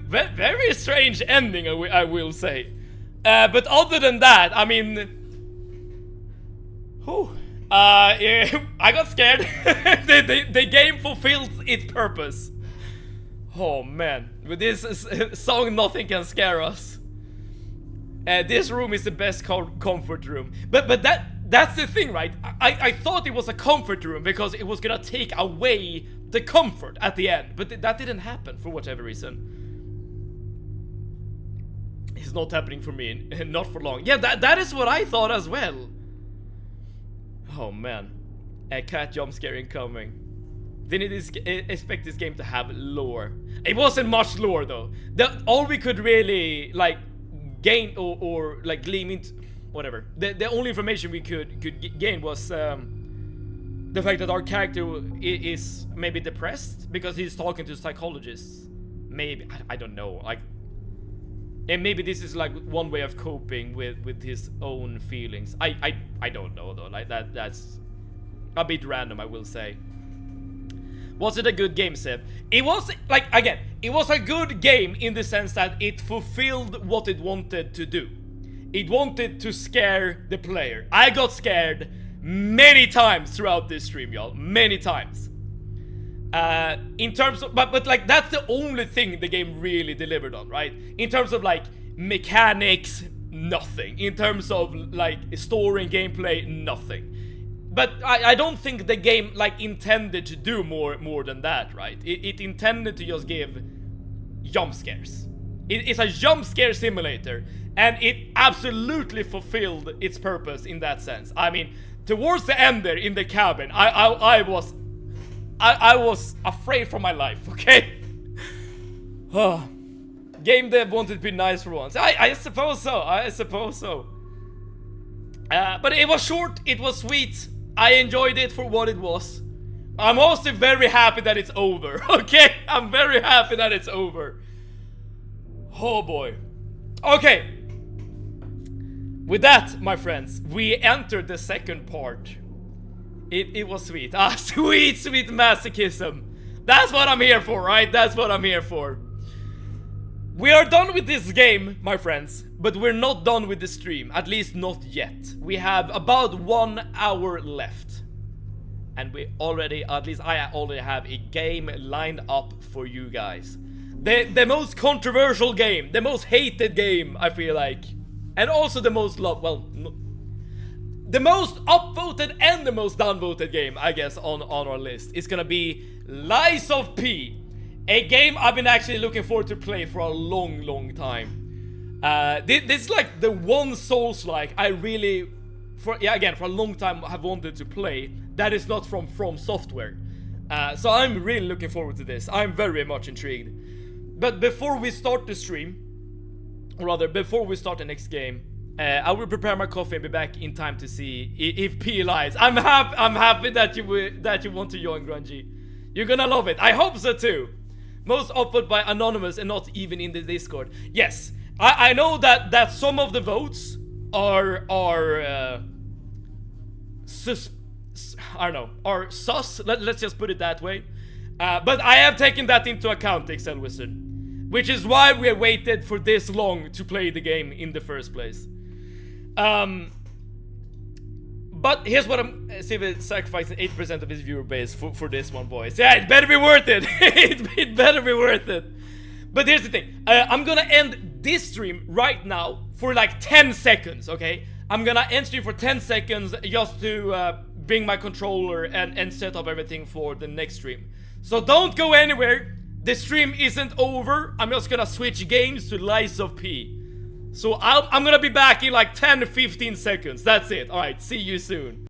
Very strange ending, I will say. But other than that, I mean... Whew, Yeah, I got scared. The game fulfilled its purpose. Oh man, with this song, nothing can scare us. This room is the best comfort room. But that's the thing, right? I thought it was a comfort room because it was gonna take away the comfort at the end. But that didn't happen for whatever reason. It's not happening for me, not for long. Yeah, that is what I thought as well. Oh man, a cat jump scare incoming. Didn't expect this game to have lore. It wasn't much lore though. All we could really like gain or like glean into, whatever. The only information we could gain was the fact that our character is maybe depressed because he's talking to psychologists. Maybe, I don't know. Like, and maybe this is like one way of coping with his own feelings. I don't know though. Like that's a bit random, I will say. Was it a good game, Seb? It was, like, again, it was a good game in the sense that it fulfilled what it wanted to do. It wanted to scare the player. I got scared many times throughout this stream, y'all. Many times. In terms of, but like, that's the only thing the game really delivered on, right? In terms of, like, mechanics, nothing. In terms of, like, story and gameplay, nothing. But I don't think the game, like, intended to do more than that, right? It intended to just give jump scares. It's a jump scare simulator, and it absolutely fulfilled its purpose in that sense. I mean, towards the end there in the cabin, I was afraid for my life, okay? Game dev wanted to be nice for once. I suppose so. I suppose so. But it was short. It was sweet. I enjoyed it for what it was. I'm also very happy that it's over, okay? I'm very happy that it's over. Oh boy. Okay. With that, my friends, we entered the second part. It was sweet. Ah, sweet masochism. That's what I'm here for, right? That's what I'm here for. We are done with this game, my friends, but we're not done with the stream, at least not yet. We have about 1 hour left. And we already, at least I already have a game lined up for you guys. The most controversial game, the most hated game, I feel like. And also the most loved, well, the most upvoted and the most downvoted game, I guess, on our list is gonna be Lies of P. A game I've been actually looking forward to play for a long time. This is like the one Souls-like I really, for a long time have wanted to play that is not from Software. So I'm really looking forward to this. I'm very much intrigued. But before we start the stream, or rather before we start the next game, I will prepare my coffee and be back in time to see if P lies. I'm happy that you want to join, Grungy. You're gonna love it. I hope so too. Most upvoted by Anonymous and not even in the Discord. Yes, I know that some of the votes are sus. I don't know, are sus. Let's just put it that way. But I have taken that into account, Excel Wizard, which is why we have waited for this long to play the game in the first place. But here's what I'm sacrificing 80% of his viewer base for this one, boys. Yeah, it better be worth it. it better be worth it. But here's the thing. I'm gonna end this stream right now for like 10 seconds, okay? I'm gonna end stream for 10 seconds just to bring my controller and set up everything for the next stream. So don't go anywhere. The stream isn't over. I'm just gonna switch games to Lies of P. So I'm gonna be back in like 10-15 seconds. That's it. Alright, see you soon.